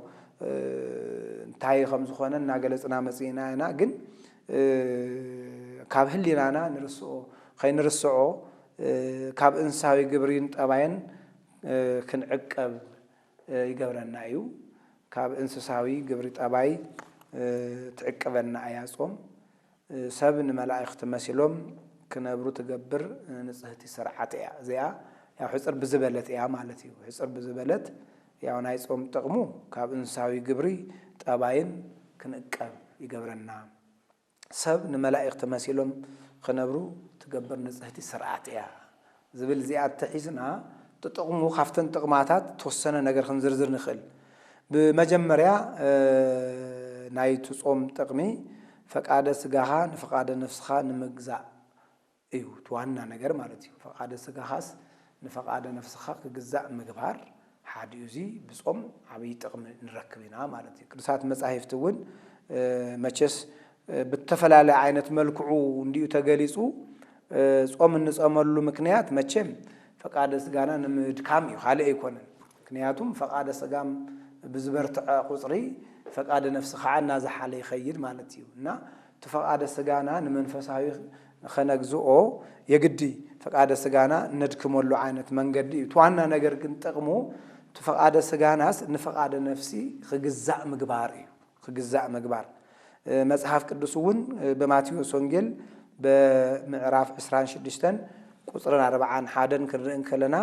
S2: እንታይ ከም ዝኾነ እናገለጽና መጽኢና ኢና ግን ካብ ህሊናና ንርስኦ ከይንርስዖ ካብ እንስሳዊ ግብሪን ጠባይን ክንዕቀብ ይገብረና እዩ ካብ እንስሳዊ ግብሪ ጠባይ ትዕቅበና እያ ጾም ሰብ ንመላእኽቲ መሲሎም ክነብሩ ትገብር ንጽህቲ ስርዓት እያ እዚኣ ያው ሕፅር ብዝበለት እያ ማለት እዩ ሕፅር ብዝበለት ያው ናይ ጾም ጥቕሙ ካብ እንስሳዊ ግብሪ ጠባይን ክንዕቀብ ይገብረና ሰብ ንመላእኽቲ መሲሎም ክነብሩ ትገብር ንጽህቲ ስርዓት እያ ዝብል እዚኣ ተሒዝና ጥቕሙ ካብተን ጥቕማታት ተወሰነ ነገር ክንዝርዝር ንኽእል ብመጀመርያ ናይ ጾም ጥቕሚ ፈቃደ ስጋኻ ንፈቃደ ነፍስኻ ንምግዛእ እዩ ዋና ነገር ማለት እዩ ፈቃደ ስጋኻስ ንፈቃደ ነፍስኻ ክግዛእ ምግባር ሓደ እዩ እዚ ብጾም ዓብይ ጥቕሚ ንረክብ ኢና ማለት እዩ ቅዱሳት መጻሕፍቲ እውን መቸስ ብተፈላለየ ዓይነት መልክዑ እንዲሁ ተገሊጹ ጾም እንጸመሉ ምክንያት መቸም ፈቃደ ስጋና ንምድካም እዩ ካልእ ኣይኮነን ምክንያቱም ፈቃደ ስጋም ብዝበርትዐ ቁጽሪ ፈቃደ ነፍሲ ከዓ እናዝሓለ ይኸይድ ማለት እዩ እና ተፈቃደ ስጋና ንመንፈሳዊ ኸነግዝኦ የግዲ ፈቃደ ስጋና ነድክመሉ ዓይነት መንገዲ እዩ ዋና ነገር ግን ጥቕሙ ተፈቃደ ስጋናስ ንፈቃደ ነፍሲ ክግዛእ ምግባር እዩ ክግዛእ ምግባር መጽሐፍ ቅዱስ እውን በማቴዎስ ወንጌል በምዕራፍ 26 ቁጥር 41 ክንርኢ ከለና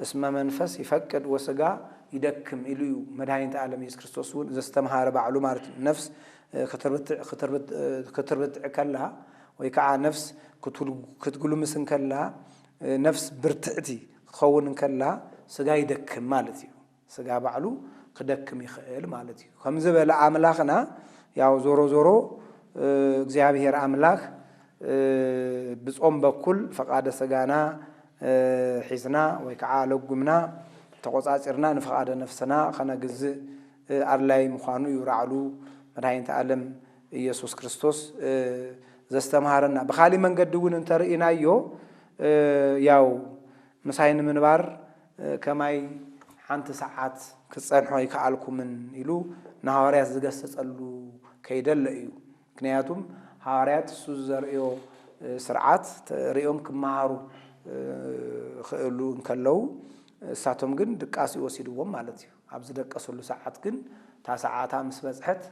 S2: እስመ መንፈስ ይፈቅድ ወስጋ ይደክም ኢሉ መድኃኒተ ዓለም ኢየሱስ ክርስቶስ እውን ዘስተምሃረ ባዕሉ ማለት ነፍስ ክትርብትዕ ከላ ወይ ከዓ ነፍስ ክትጉልምስን ከላ ነፍስ ብርትዕቲ ክኸውን ከላ ስጋ ይደክም ማለት እዩ ስጋ ባዕሉ ክደክም ይኽእል ማለት እዩ ከም ዝበለ ኣምላኽና ያው ዞሮ ዞሮ እግዚአብሔር ኣምላኽ ብጾም በኩል ፈቃደ ስጋና ሒዝና ወይ ከዓ ለጉምና ተቆጻጽርና ንፈቃደ ነፍስና ኸነግዝእ ኣድላይ ምዃኑ ይራዕሉ መድኃኒተ ዓለም ኢየሱስ ክርስቶስ ዘስተምሃረና ብኻሊ መንገዲ እውን እንተርኢናዮ ያው ምሳይ ንምንባር ከማይ ሓንቲ ሰዓት ክጸንሖ ይከኣልኩምን ኢሉ ንሐዋርያት ዝገሰጸሉ ከይደለ እዩ ምክንያቱም ሐዋርያት እሱ ዘርእዮ ስርዓት ሪኦም ክመሃሩ ክእሉ እንከለው እሳቶም ግን ድቃሲ ወሲድዎም ማለት እዩ ኣብ ዝደቀሰሉ ሰዓት ግን ታ ሰዓታ ምስ በጽሐት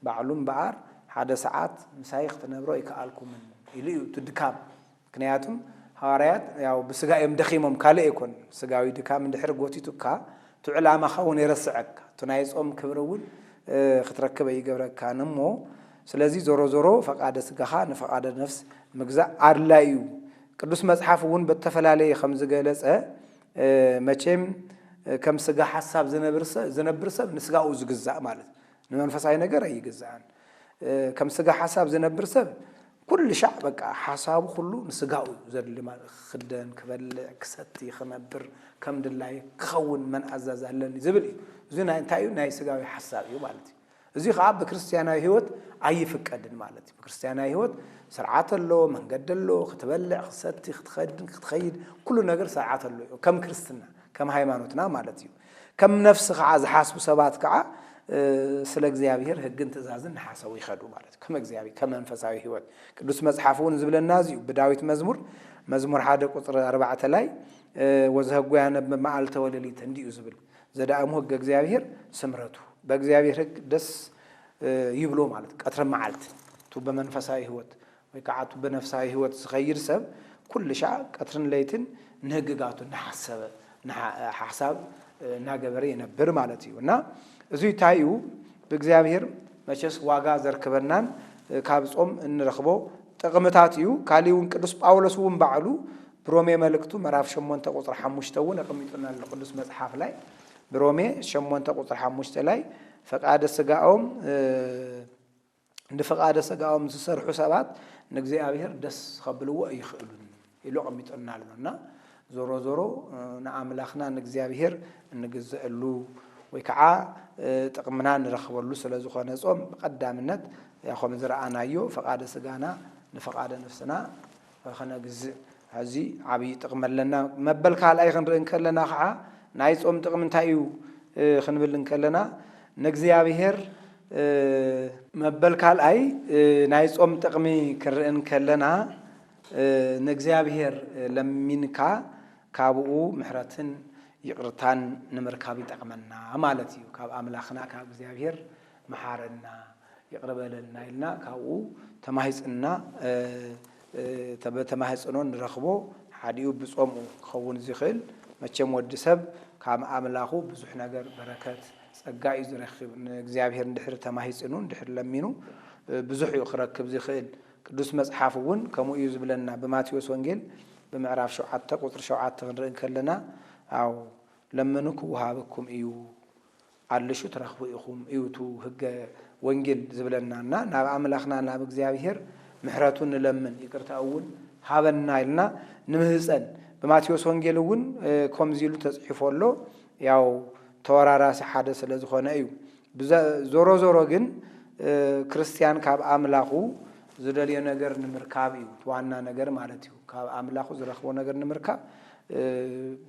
S2: ባዕሉም በኣር ሓደ ሰዓት ምሳይ ክትነብሮ ይከኣልኩምን ኢሉ እዩ ትድካም ምክንያቱም ሐዋርያት ያው ብስጋ እዮም ደኺሞም ካልእ ኣይኮን ስጋዊ ድካም እንድሕር ጎቲቱካ ትዕላማኻ እውን ይረስዐካ እቲ ናይ ጾም ክብሪ እውን ክትረክበ ይገብረካ ንሞ ስለዚህ ዞሮ ዞሮ ፈቃደ ስጋኻ ንፈቃደ ነፍስ ምግዛእ አድላይ እዩ ቅዱስ መጽሐፍ እውን በተፈላለየ ከም ዝገለጸ መቼም ከም ስጋ ሐሳብ ዝነብር ሰብ ንስጋኡ ዝግዛእ ማለት ንመንፈሳዊ ነገር አይግዛእን ከም ስጋ ሐሳብ ዝነብር ሰብ ኩሉ ሻዕ በቃ ሐሳቡ ሁሉ ንስጋኡ ዘድሊ ማለት ክደን ክበልዕ ክሰቲ ክነብር ከም ድላይ ክኸውን መን አዛዝ አለኒ ዝብል እዚ እንታይ እዩ ናይ ስጋዊ ሐሳብ እዩ ማለት እዚ ከዓ በክርስቲያናዊ ህይወት አይፍቀድን ማለት በክርስቲያናዊ ህይወት ስርዓት አሎ መንገድ አሎ ክትበልዕ ክሰቲ ክትኸይድ ኩሉ ነገር ስርዓት አሎ ከም ክርስትና ከም ሃይማኖትና ማለት እዩ ከም ነፍስ ከዓ ዝሐስቡ ሰባት ከዓ ስለ እግዚአብሔር ህግን ትእዛዝን ሐሳቡ ይኸዱ ማለት ከም እግዚአብሔር ከም መንፈሳዊ ህይወት ቅዱስ መጽሐፉን ዝብለና እዩ በዳዊት መዝሙር 1 ቁጥር 4 ላይ ወዘህጉ ያነብ መዓልተ ወለሊት እንዲዩ ዝብል ዘዳእሙ ህግ እግዚአብሔር ስምረቱ በእግዚአብሔር ህግ ደስ ይብሎ ማለት ቀትረ መዓልት ቱ በመንፈሳዊ ህይወት ወይ ከዓቱ በነፍሳዊ ህይወት ዝኸይድ ሰብ ኩሉ ሻዕ ቀትርን ለይትን ንህግጋቱ ንሐሰበ ሐሳብ ናገበረ ይነብር ማለት እዩና እዚ ታዩ በእግዚአብሔር መቸስ ዋጋ ዘርክበናን ካብ ጾም እንረኽቦ ጥቅምታት እዩ ካሊውን ቅዱስ ጳውሎስ እውን ባዕሉ ብሮሜ መልእክቱ ምዕራፍ 8 ቁጥር 5 እውን አቀሚጡናል ቅዱስ መጽሐፍ ላይ ብሮሜ 8 ቁጥር 5 ላይ ፈቃደ ስጋኦም ንፈቃደ ስጋኦም ዝሰርሑ ሰባት ንእግዚአብሔር ደስ ከብልዎ ይኽእሉን ኢሉ አቀሚጡናልና ዞሮ ዞሮ ንአምላኽና ንእግዚአብሔር እንግዘአሉ ወይ ከዓ ጥቅምና ንረኽበሉ ስለ ዝኾነ ጾም በቀዳምነት ያኸም ዝረአናዮ ፈቃደ ስጋና ንፈቃደ ነፍስና ከነግዝ እዚ ዓብይ ጥቅም ኣለና መበል ካልኣይ ክንርኢ ከለና ከዓ ናይ ጾም ጥቅም እንታይ እዩ ክንብል ከለና ንእግዚአብሔር መበል ካልኣይ ናይ ጾም ጥቅሚ ክንርኢ ከለና ንእግዚአብሔር ለሚንካ ካብኡ ምሕረትን ይቅርታን ንምርካብ ይጠቅመና ማለት እዩ ካብ አምላኽና ካብ እግዚአብሔር መሐረና ይቅርበለና ኢልና ካብኡ ተማሂጽና ተማሂጽኖ ንረኽቦ ሓዲኡ ብጾሙ ክኸውን ዝኽእል መቸም ወዲ ሰብ ካብ አምላኹ ብዙሕ ነገር በረከት ጸጋ እዩ ዝረክብ ንእግዚአብሔር እንድሕር ተማሂጽኑ እንድሕር ለሚኑ ብዙሕ እዩ ክረክብ ዝኽእል ቅዱስ መጽሐፍ እውን ከምኡ እዩ ዝብለና በማቴዎስ ወንጌል በምዕራፍ 7 ቁጥር 7 ክንርኢ ከለና አው ለምንኩ ወሃበኩም እዩ አልሹ ተረኽቡ ኢኹም እዩቱ ህገ ወንጌል ዝብለናና ናብ አምላኽና ናብ እግዚአብሔር ምሕረቱን ለምን ይቅርታውን ሃበና ኢልና ንምህፀን በማቴዎስ ወንጌል እውን ከምዚሉ ተጽሒፎሎ ያው ተወራራሲ ሓደ ስለ ዝኾነ እዩ ዞሮ ዞሮ ግን ክርስቲያን ካብ አምላኹ ዝደልዮ ነገር ንምርካብ እዩ ዋና ነገር ማለት እዩ ካብ አምላኹ ዝረኽቦ ነገር ንምርካብ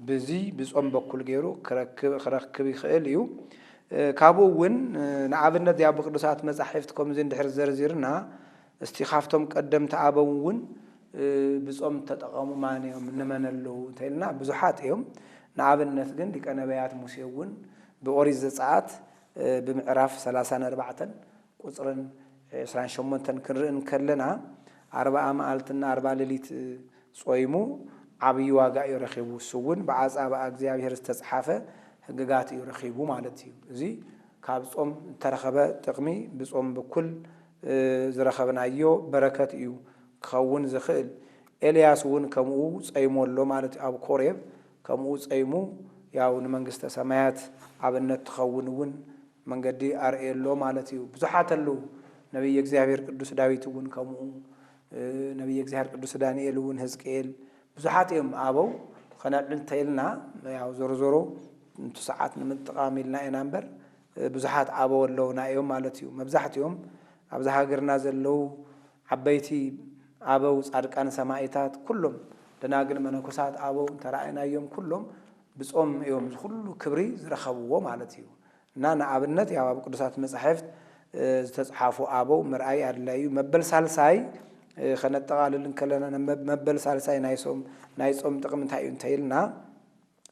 S2: በዚ ብጾም በኩል ገይሩ ክረክብ ይኽእል እዩ ካብኡ እውን ንኣብነት ያብ ቅዱሳት መጻሕፍት ከምዚ እንድሕር ዘርዚርና እስቲ ካፍቶም ቀደምቲ አበው እውን ብጾም ተጠቀሙ ማን እዮም ንመነለው እንተልና ብዙሓት እዮም ንኣብነት ግን ሊቀ ነቢያት ሙሴ እውን በኦሪት ዘጸአት ብምዕራፍ 34 ቁጥርን 28 ክንርኢ ከለና 40 መዓልትና 40 ሌሊት ጾይሙ ዓብይ ዋጋ ይረኺቡ ስውን በዓጻባ እግዚአብሔር ዝተጽሓፈ ህግጋት ይረኺቡ ማለት እዩ እዚ ካብ ጾም ተረኸበ ጥቅሚ ብጾም በኩል ዝረኸብናዮ በረከት እዩ ክኸውን ዝኽእል ኤልያስ እውን ከምኡ ጸይሞሎ ማለት ኣብ ኮሬብ ከምኡ ጸይሙ ያው ንመንግስተ ሰማያት ኣብነት ትኸውን እውን መንገዲ አርኤሎ ማለት እዩ ብዙሓት ኣለው ነብይ እግዚአብሔር ቅዱስ ዳዊት እውን ከምኡ ነብይ እግዚአብሔር ቅዱስ ዳንኤል እውን ሕዝቅኤል ብዙሓት እዮም አበው ከነዕል እንተይልና ያው ዞሮ ዞሮ እንቱ ሰዓት ንምጥቃም ኢልና ኢና እምበር ብዙሓት አበው ኣለውና እዮም ማለት እዩ መብዛሕትኦም ኣብዛ ሃገርና ዘለው ዓበይቲ አበው ጻድቃን ሰማዕታት ኩሎም ደናግል መነኮሳት አበው ተራእናዮም ኩሎም ብጾም እዮም ሁሉ ክብሪ ዝረኸብዎ ማለት እዩ እና ንኣብነት ያው ኣብ ቅዱሳት መጻሕፍት ዝተጽሓፉ አበው ምርአይ አድላዩ መበል ሳልሳይ خنتقال كلنا مبل سالساي نايصوم ጥቅም እንታይ እዩ እንተይልና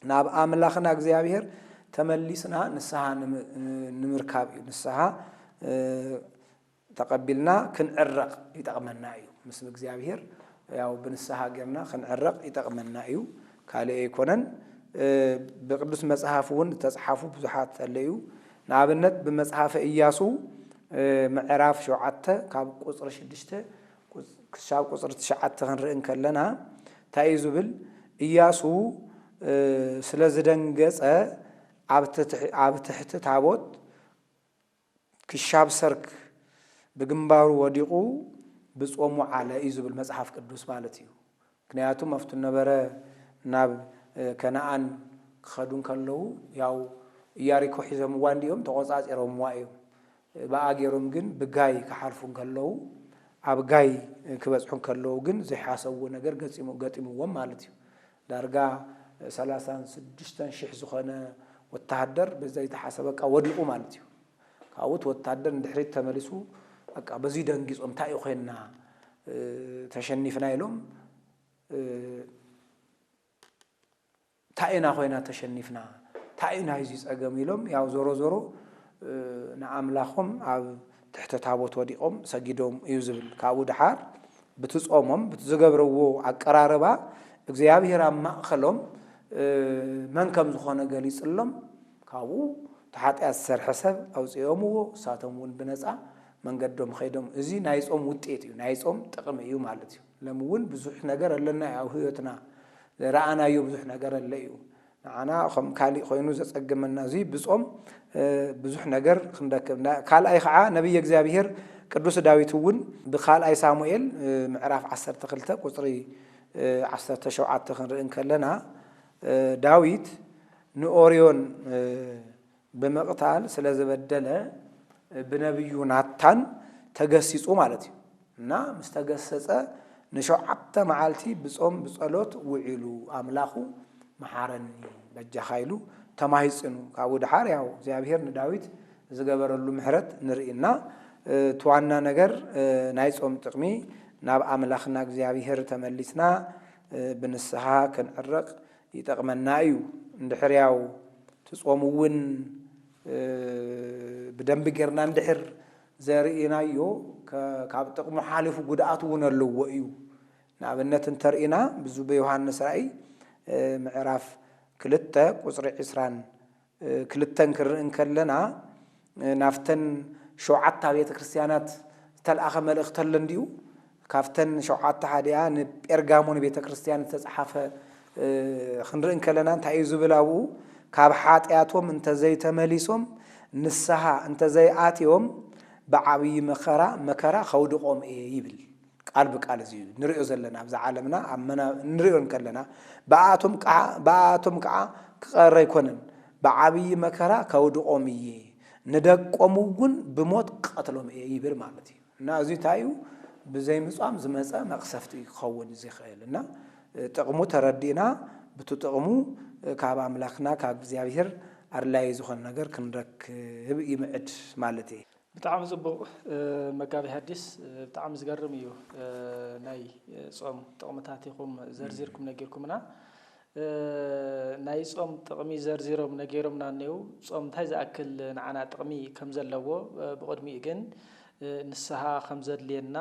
S2: ናብ አምላኽና እግዚአብሔር ተመሊስና ንስሐ ንምርካብ እዩ ንስሐ ተቀበልና ክንዕረቅ ይጠቅመና እዩ ምስ እግዚአብሔር ያው በንስሐ ገርና ክንዕረቅ ይጠቅመና እዩ ካለ ይኮነን በቅዱስ መጽሐፍ ወን ተጽሐፉ ብዙሓት አለዩ ንኣብነት ብመጽሓፈ ኢያሱ ምዕራፍ 7 ካብ ቁጽሪ 6 ክሳብ ቁጽሪ 9 ክንርኢ ከለና እንታይ ዝብል ኢያሱ ስለ ዝደንገጸ ኣብ ትሕቲ ታቦት ክሻብ ሰርክ ብግንባሩ ወዲቁ ብጾሙ ዓለ እዩ ዝብል መጽሓፍ ቅዱስ ማለት እዩ ምክንያቱም ኣብቱ ነበረ ናብ ከነአን ክኸዱን ከለዉ ያው ኢያሪኮ ሒዞምዋ እንዲኦም ተቆጻጺሮምዋ እዮም ብኣገሮም ግን ብጋይ ክሓልፉን ከለዉ ኣብ ጋይ ክበጽሑን ከለዉ ግን ዘይሓሰብዎ ነገር ገጢምዎም ማለት እዩ ዳርጋ 36,000 ዝኾነ ወታደር በዘይ ተሓሰበቃ ወዲቁ ማለት እዩ ካብኡት ወታደር እንድሕሪት ተመሊሱ በቃ በዚህ ደንጊጾም እንታይ ኮይና ተሸኒፍና ኢሎም ታይና ኮይና ተሸኒፍና ታይና እዚ ጸገም ኢሎም ያው ዞሮ ዞሮ ንኣምላኾም ኣብ ትሕቲ ታቦት ወዲቆም ሰጊዶም እዩ ዝብል ካብኡ ድሓር ብትጾሞም ብትዝገብርዎ ኣቀራርባ እግዚአብሔር ኣብ ማእኸሎም መን ከም ዝኾነ ገሊጽሎም ካብኡ ተሓጢያት ዝሰርሐ ሰብ ኣውፂኦምዎ እሳቶም እውን ብነፃ መንገዶም ኸይዶም እዚ ናይ ጾም ውጤት እዩ ናይ ጾም ጥቕሚ እዩ ማለት እዩ ለምውን ብዙሕ ነገር ኣለና ኣብ ህይወትና ረኣናዮ ብዙሕ ነገር ኣለ እዩ ንዓና ከም ካሊእ ኮይኑ ዘጸግመና እዚ ብጾም ብዙሕ ነገር ክንደክም ካልኣይ ከዓ ነቢይ እግዚአብሔር ቅዱስ ዳዊት እውን ብኻልኣይ ሳሙኤል ምዕራፍ 12 ቁጽሪ 17 ክንርኢ ከለና ዳዊት ንኦርዮን ብምቕታል ስለ ዝበደለ ብነቢዩ ናታን ተገሲጹ ማለት እዩ እና ምስ ተገሰጸ ንሸውዓተ መዓልቲ ብጾም ብጸሎት ውዒሉ ኣምላኹ መሓረኒ በጃኻ ኢሉ ተማሂጽኑ ካብኡ ድሓር ያው እግዚአብሔር ንዳዊት ዝገበረሉ ምሕረት ንርኢና ተዋና ነገር ናይ ጾም ጥቕሚ ናብ ኣምላኽና እግዚአብሔር ተመሊስና ብንስሓ ክንዕረቕ ይጠቕመና እዩ እንድሕር ያው ትጾም እውን ብደንቢ ጌርና እንድሕር ዘርኢናዮ ካብ ጥቕሙ ሓሊፉ ጉድኣት እውን ኣለዎ እዩ ንኣብነት እንተርኢና ብዙ በዮሃንስ ራእይ ምዕራፍ 2 ቁጽሪ 22 ክንርኢ ከለና ናፍተን 7 ቤተ ክርስቲያናት ዝተልኣኸ መልእኽቲ ኣሎ እንዲኡ ካፍተን 7 ሓዲኣ ንጴርጋሞን ቤተ ክርስቲያን ዝተጻሓፈ ክንርኢ ከለና እንታይ እዩ ዝብል ኣብኡ ካብ ሓጢያቶም እንተዘይተመሊሶም ንስሓ እንተዘይኣትዮም ብዓብዪ መከራ ከውድቆም እየ ይብል ቃል ብቃል እዚ ንሪኦ ዘለና ኣብዛ ዓለምና ኣመና ንሪኦ ከለና ብኣቶም ከዓ ክቐረ ኣይኮነን ብዓብዪ መከራ ከውድቆም እየ ንደቆም እውን ብሞት ቀትሎም እየ ይብል ማለት እዩ እና እዚ እንታይ እዩ ብዘይ ምጽዋም ዝመፀ መቕሰፍቲ ክኸውን ዝኽእል እና ጥቕሙ ተረዲእና ብቱ ጥቕሙ ካብ ኣምላኽና ካብ እግዚአብሔር ኣድላይ ዝኾነ ነገር ክንረክብ ይምዕድ ማለት እዩ
S1: ብጣዕሚ ጽቡቕ መጋቢ ሐዲስ ብጣዕሚ ዝገርም እዩ ናይ ጾም ጥቕምታት ኢኹም ዘርዚርኩም ነጊርኩምና ናይ ጾም ጥቕሚ ዘርዚሮም ነጊሮምና እኒው ጾም እንታይ ዝኣክል ንዓና ጥቕሚ ከም ዘለዎ ብቕድሚኡ ግን ንስሓ ከም ዘድልየና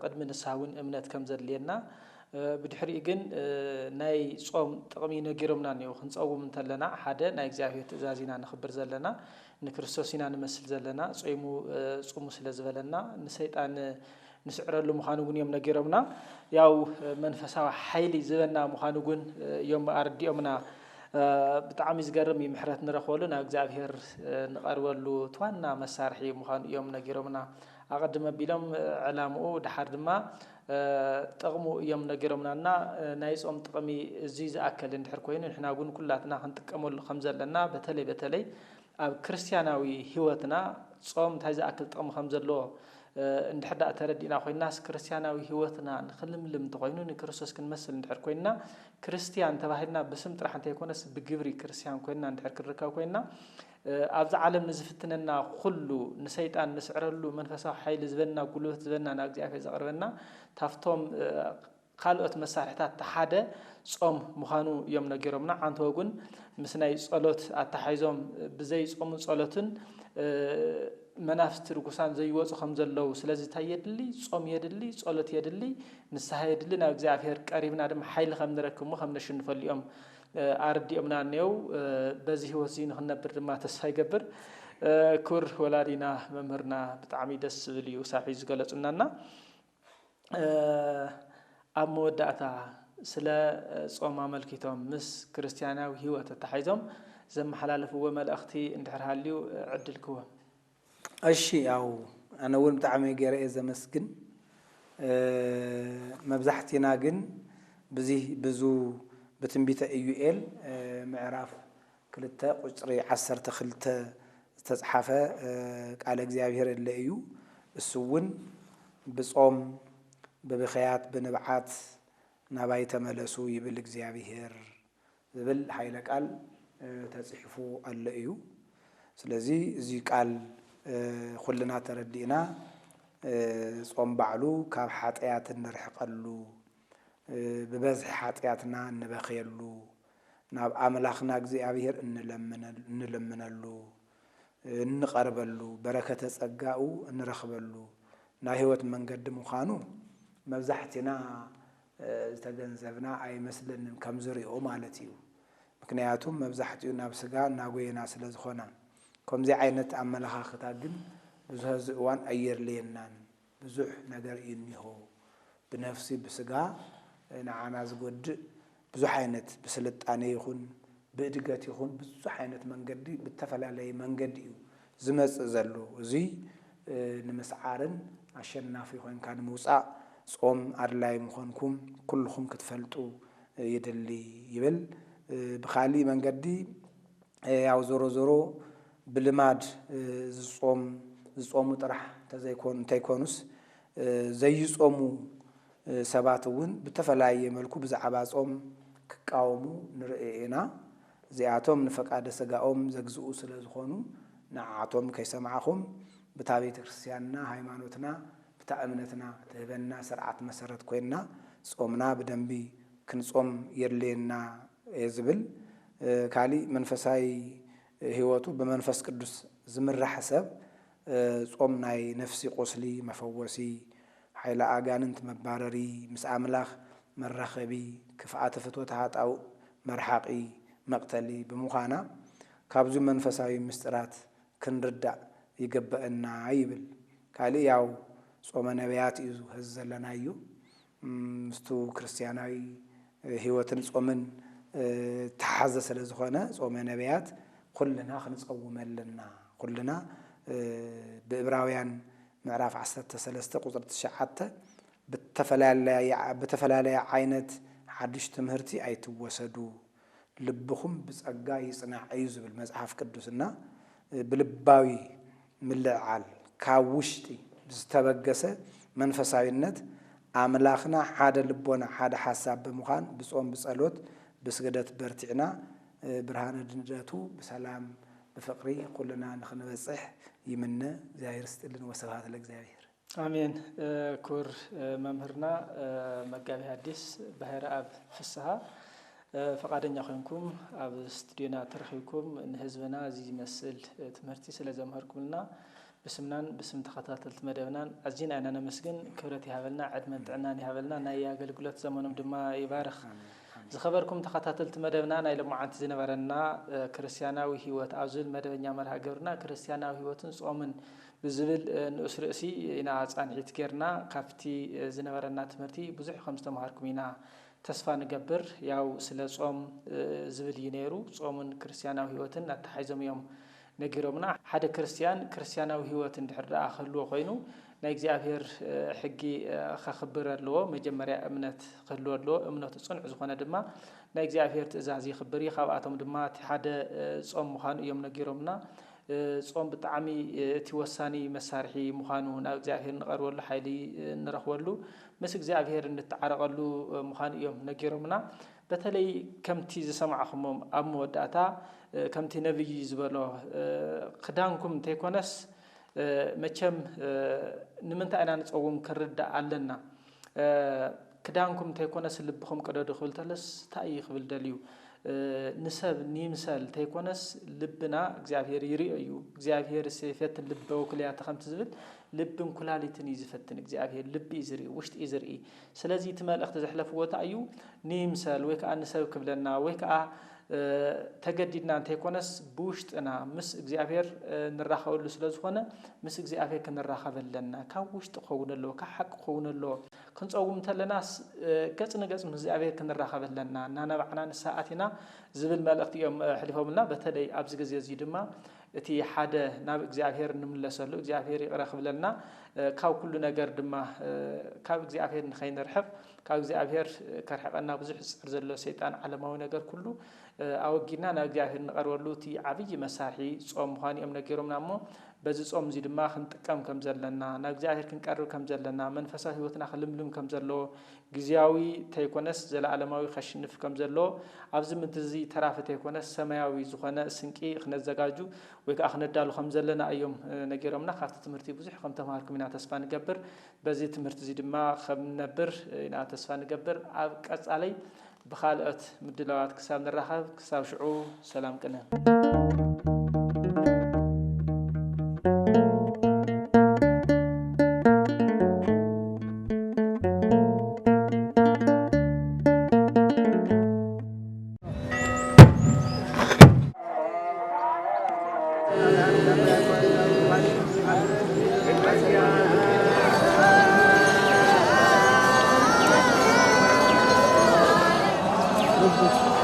S1: ቅድሚ ንስሓ እውን እምነት ከም ዘድልየና ብድሕሪኡ ግን ናይ ጾም ጥቕሚ ነጊሮምና እኒው ክንጸውም እንተለና ሓደ ናይ እግዚአብሔር ትእዛዝ ኢና ንኽብር ዘለና ንክርስቶስ ኢና ንመስል ዘለና ጾሙ ስለ ዝበለና ንሰይጣን ንስዕረሉ ምዃኑ እውን እዮም ነጊሮምና ያው መንፈሳዊ ሓይሊ ዝበና ምዃኑ እውን እዮም ኣርዲኦምና ብጣዕሚ ዝገርም እዩ ምሕረት ንረኽበሉ ናብ እግዚአብሔር ንቐርበሉ ትዋና መሳርሒ ምዃኑ እዮም ነጊሮምና ኣቐድመ ኣቢሎም ዕላምኡ ድሓር ድማ ጥቕሙ እዮም ነጊሮምናና ናይ ጾም ጥቕሚ እዚ ዝኣከል እንድሕር ኮይኑ ንሕና እውን ኩላትና ክንጥቀመሉ ከም ዘለና በተለይ ኣብ ክርስቲያናዊ ህይወትና ጾም እንታይ ዝኣክል ጥቕሚ ከም ዘለዎ እንድሕር ዳኣ ተረዲእና ኮይናስ ክርስቲያናዊ ህይወትና ንኽልምልም እንተኮይኑ ንክርስቶስ ክንመስል እንድሕር ኮይና ክርስቲያን ተባሂልና ብስም ጥራሕ እንተይኮነስ ብግብሪ ክርስቲያን ኮይና እንድሕር ክንርከብ ኮይና ኣብዚ ዓለም ንዝፍትነና ኩሉ ንሰይጣን ንስዕረሉ መንፈሳዊ ሓይሊ ዝበና ጉልበት ዝበና ናብ እግዚአብሔር ዘቕርበና ታፍቶም ካልኦት መሳርሕታት ሓደ ጾም ምዃኑ እዮም ነጊሮምና ሓንቲ ወጉን ምስ ናይ ጸሎት ኣተሓይዞም ብዘይ ጾምን ጸሎትን መናፍስቲ ርኩሳን ዘይወፁ ከም ዘለዉ ስለዚ እንታይ የድሊ ጾም የድሊ ጸሎት የድሊ ንስሓ የድሊ ናብ እግዚአብሔር ቀሪብና ድማ ሓይሊ ከም ንረክብ ከም ነሽንፈሉ እዮም ኣርዲኦምና እኒው በዚ ህይወት እዚ ንክነብር ድማ ተስፋ ይገብር كور ولادنا ممرنا بتعمي دس بليو ساحي زغلصنانا أموداتا سلا صوم ملكيتهم مس كريستياناوي هيوت تحيزهم زم حلالفو ملأختي اندحر هاليو عدلكو
S2: أشي أو أنا أول بتعمي جرأي زمسكن مبزحتنا جن بزو بتنبيت إيوئيل معراف كلتا قصري عسر تخلتا تزحفة على እግዚአብሔር اللي إيو السون بصوم ببخيات بنبعات نباي تملسو يبل እግዚአብሔር يبل حيلك قال تزحفو اللي إيو سلازي زي قال كلنا تردينا صوم بعلو كاب حاطيات نرحقلو ببزح حاطياتنا نبخيلو ناب أملاخنا እግዚአብሔር እንለምነሉ እንቀርበሉ በረከተ ጸጋኡ እንረኽበሉ ና ህይወት መንገድ ምዃኑ መብዛሕቲና ዝተገንዘብና አይመስልንም ከምዝሪኦ ማለት እዩ ምክንያቱም መብዛሕቲኡ ናብ ስጋ ናጎየና ስለዝኾና ከምዚ ዓይነት አመላኻኽታ ግን ብዙሕ ዝእዋን አየርልየናን ብዙሕ ነገር ይኒሆ ብነፍሲ ብስጋ ንዓና ዝጎድእ ብዙሕ ዓይነት ብስልጣኔ ይኹን بإدقات يخون بزحينة منجدي بالتفلالي منجدي زمز زلو زي نمسعارن عشان نافي خوين كان موسع صوم أرلاي مخونكم كلكم كتفلتو يدلي يبل بخالي منجدي أو زورو بالماد صوم طرح تيكونس زي صومو سباتون بالتفلاي ملكو بزعبا صوم كقاومو نرئينا زياتهم نفقاد سغاهم زغزو ስለዝኾኑ ንዓቶም ከይሰማዓኹም በታቤተ ክርስቲያንና ሃይማኖትና በታእምነትና ተበና ስርዓት መሰረት ኮይና ጾምና በደንቢ ክንጾም የርሌና የዝብል ካሊ መንፈሳዊ ህይወቱ በመንፈስ ቅዱስ ዝምራሕ ሰብ ጾም ናይ ነፍሲ ቆስሊ መፈወሲ ኃይለ አጋንንት መባረሪ ምስ አምላኽ መራኸቢ ክፍአተ ፍትወት ሃጣው መርሓቂ مقتلي بمخانا كابزو منفساوي مسترات كنردع يقبئنا عيبل كالي ياو صوم نبيات يزو هزلنا يو مستو كريستياناوي هيوتن صومن تحزس لزخونا صوم نبيات كلنا خنصوم لنا كلنا بإبراويان معراف 13 قصر 9 بتفلالي عينت حدش تمهرتي أي توسدو لبخم بصقا يصنع ايز بالمصحف قدسنا بلباوي ملعال كاوشتي بزتبغسه منفساويነት አምላኽና ሓደ ልቦና ሓደ ሐሳብ በመኻን በጾም በጸሎት በስገደት በርቲዕና ብርሃነ ድንደቱ በሰላም በፍቅሪ ኩልና ንኽንበጽሕ ይምነ እግዚአብሔር ስጥልን ወሰብሐት ለእግዚአብሔር
S1: አሜን ኩር መምህርና መጋቢ ሐዲስ ባህረ አብ ፍስሐ فقادنيا خنكم أب استديونا ترخيكم إن حزبنا زي مسل تمرتي سلا زمهركم لنا بسم تخطات المدونان أزين أنا نمسكن كورتي هذلنا عدمن تعناني هذلنا نايا قلقلت زمانهم دما يبارخ زخبركم تخطات المدونان إلى معانت زنبرنا كريستيانا وهيوت أزل مدونيا مرها قرنا كريستيانا وهيوت صومن بزبل نسرسي إنا عن عتكرنا كافتي زنبرنا تمرتي بزح 5 مهاركمينا تسفى نقبر ياو سلصوم زبل ينيرو صومن كريستياناو هيوتن اتحيزم يوم نغيرومنا حدا كريستياناو هيوتن دحر اخلو خوينو ናይ እግዚአብሔር ሕጊ خخبرلو መጀመሪያ እምነት خلوሎ እምነቱ ጽንዕ ዝኾነ ድማ ናይ እግዚአብሔር ትእዛዝ ይخبر ይኻባቶም ድማ ሓደ ጾም ምዃኑ እዮም ነጊሮምና ጾም ብጣዕሚ እቲ ወሳኒ መሳርሒ ምዃኑ ናብ እግዚአብሔር ንቀርበሉ ኃይሊ ንረኽበሉ ምስ እግዚአብሔር እንተዓረቀሉ ምዃኑ እዮም ነጊሮምና በተለይ ከምቲ ዝሰማዕኹም ኣብ መወዳእታ ከምቲ ነብይ ዝበሎ ክዳንኩም ተይኮነስ መቸም ንምንታ አይና ንጾም ከርዳ አለና ክዳንኩም ተይኮነስ ልብኹም ቀደዱ ክብል ተለስ ታይ ይኽብል ደልዩ ንሰብ ኒምሰል ተይኮነስ ልብና እግዚአብሔር ይርአዩ እግዚአብሔር ሲፈት ልብ ወክልያ ተኸምት ዝብል ልብን ኩላሊትን ይዝፈትን እግዚአብሔር ልብ ይዝሪ ውሽጥ ይዝሪ ስለዚህ ትመልእኽት ዘሕለፍዎ ታዩ ኒምሰል ወይ ከዓ ንሰብ ክብለና ወይ ከዓ ተገዲድና እንተይኮነስ ብውሽጥና ምስ እግዚአብሔር ንራኸበሉ ስለዝኾነ ምስ እግዚአብሔር ክንራኸበለና ካብ ውሽጥ ኾውነሎ ካብ ሓቂ ኾውነሎ ክንጸውም ተለናስ ገጽ ንገጽ ምስ እግዚአብሔር ክንራኸበለና ናናባዕና ንሳኣቲና ዝብል መልእኽቲ እዮም ሕሊፎምና በተለይ ኣብዚ ግዜ እዚ ድማ እቲ ሓደ ናብ እግዚአብሔር ንምለሰሉ እግዚአብሔር ይቅረኽብለና ካብ ኩሉ ነገር ድማ ካብ እግዚአብሔር ንኸይንርሕቕ ካብ እግዚአብሔር ከርሕቐና ብዙሕ ዝፅር ዘሎ ሰይጣን ዓለማዊ ነገር ኩሉ ኣወጊድና ናብ እግዚአብሔር ንቐርበሉ እቲ ዓብይ መሳርሒ ጾም ምዃኑ እዮም ነጊሮምና እሞ በዚ ጾም እዚ ድማ ክንጥቀም ከም ዘለና ናብ እግዚአብሔር ክንቀርብ ከም ዘለና መንፈሳዊ ህይወትና ክልምልም ከም ዘለዎ ግዚያዊ ተይኮነስ ዘለዓለማዊ ከሽንፍ ከም ዘለዎ ኣብዚ ምድሪ እዚ ተራፍተ ይኮነስ ሰማያዊ ዝኾነ ስንቂ ክነዘጋጁ ወይ ከዓ ክነዳሉ ከም ዘለና እዮም ነጊሮምና ካብቲ ትምህርቲ ብዙሕ ከም ተማሃርኩም ኢና ተስፋ ንገብር በዚ ትምህርቲ እዚ ድማ ከም ነብር ኢና ተስፋ ንገብር ኣብ ቀጻለይ بخالقت مدلوات كساب نرحب كساب شعو سلام كنا
S3: Thank you.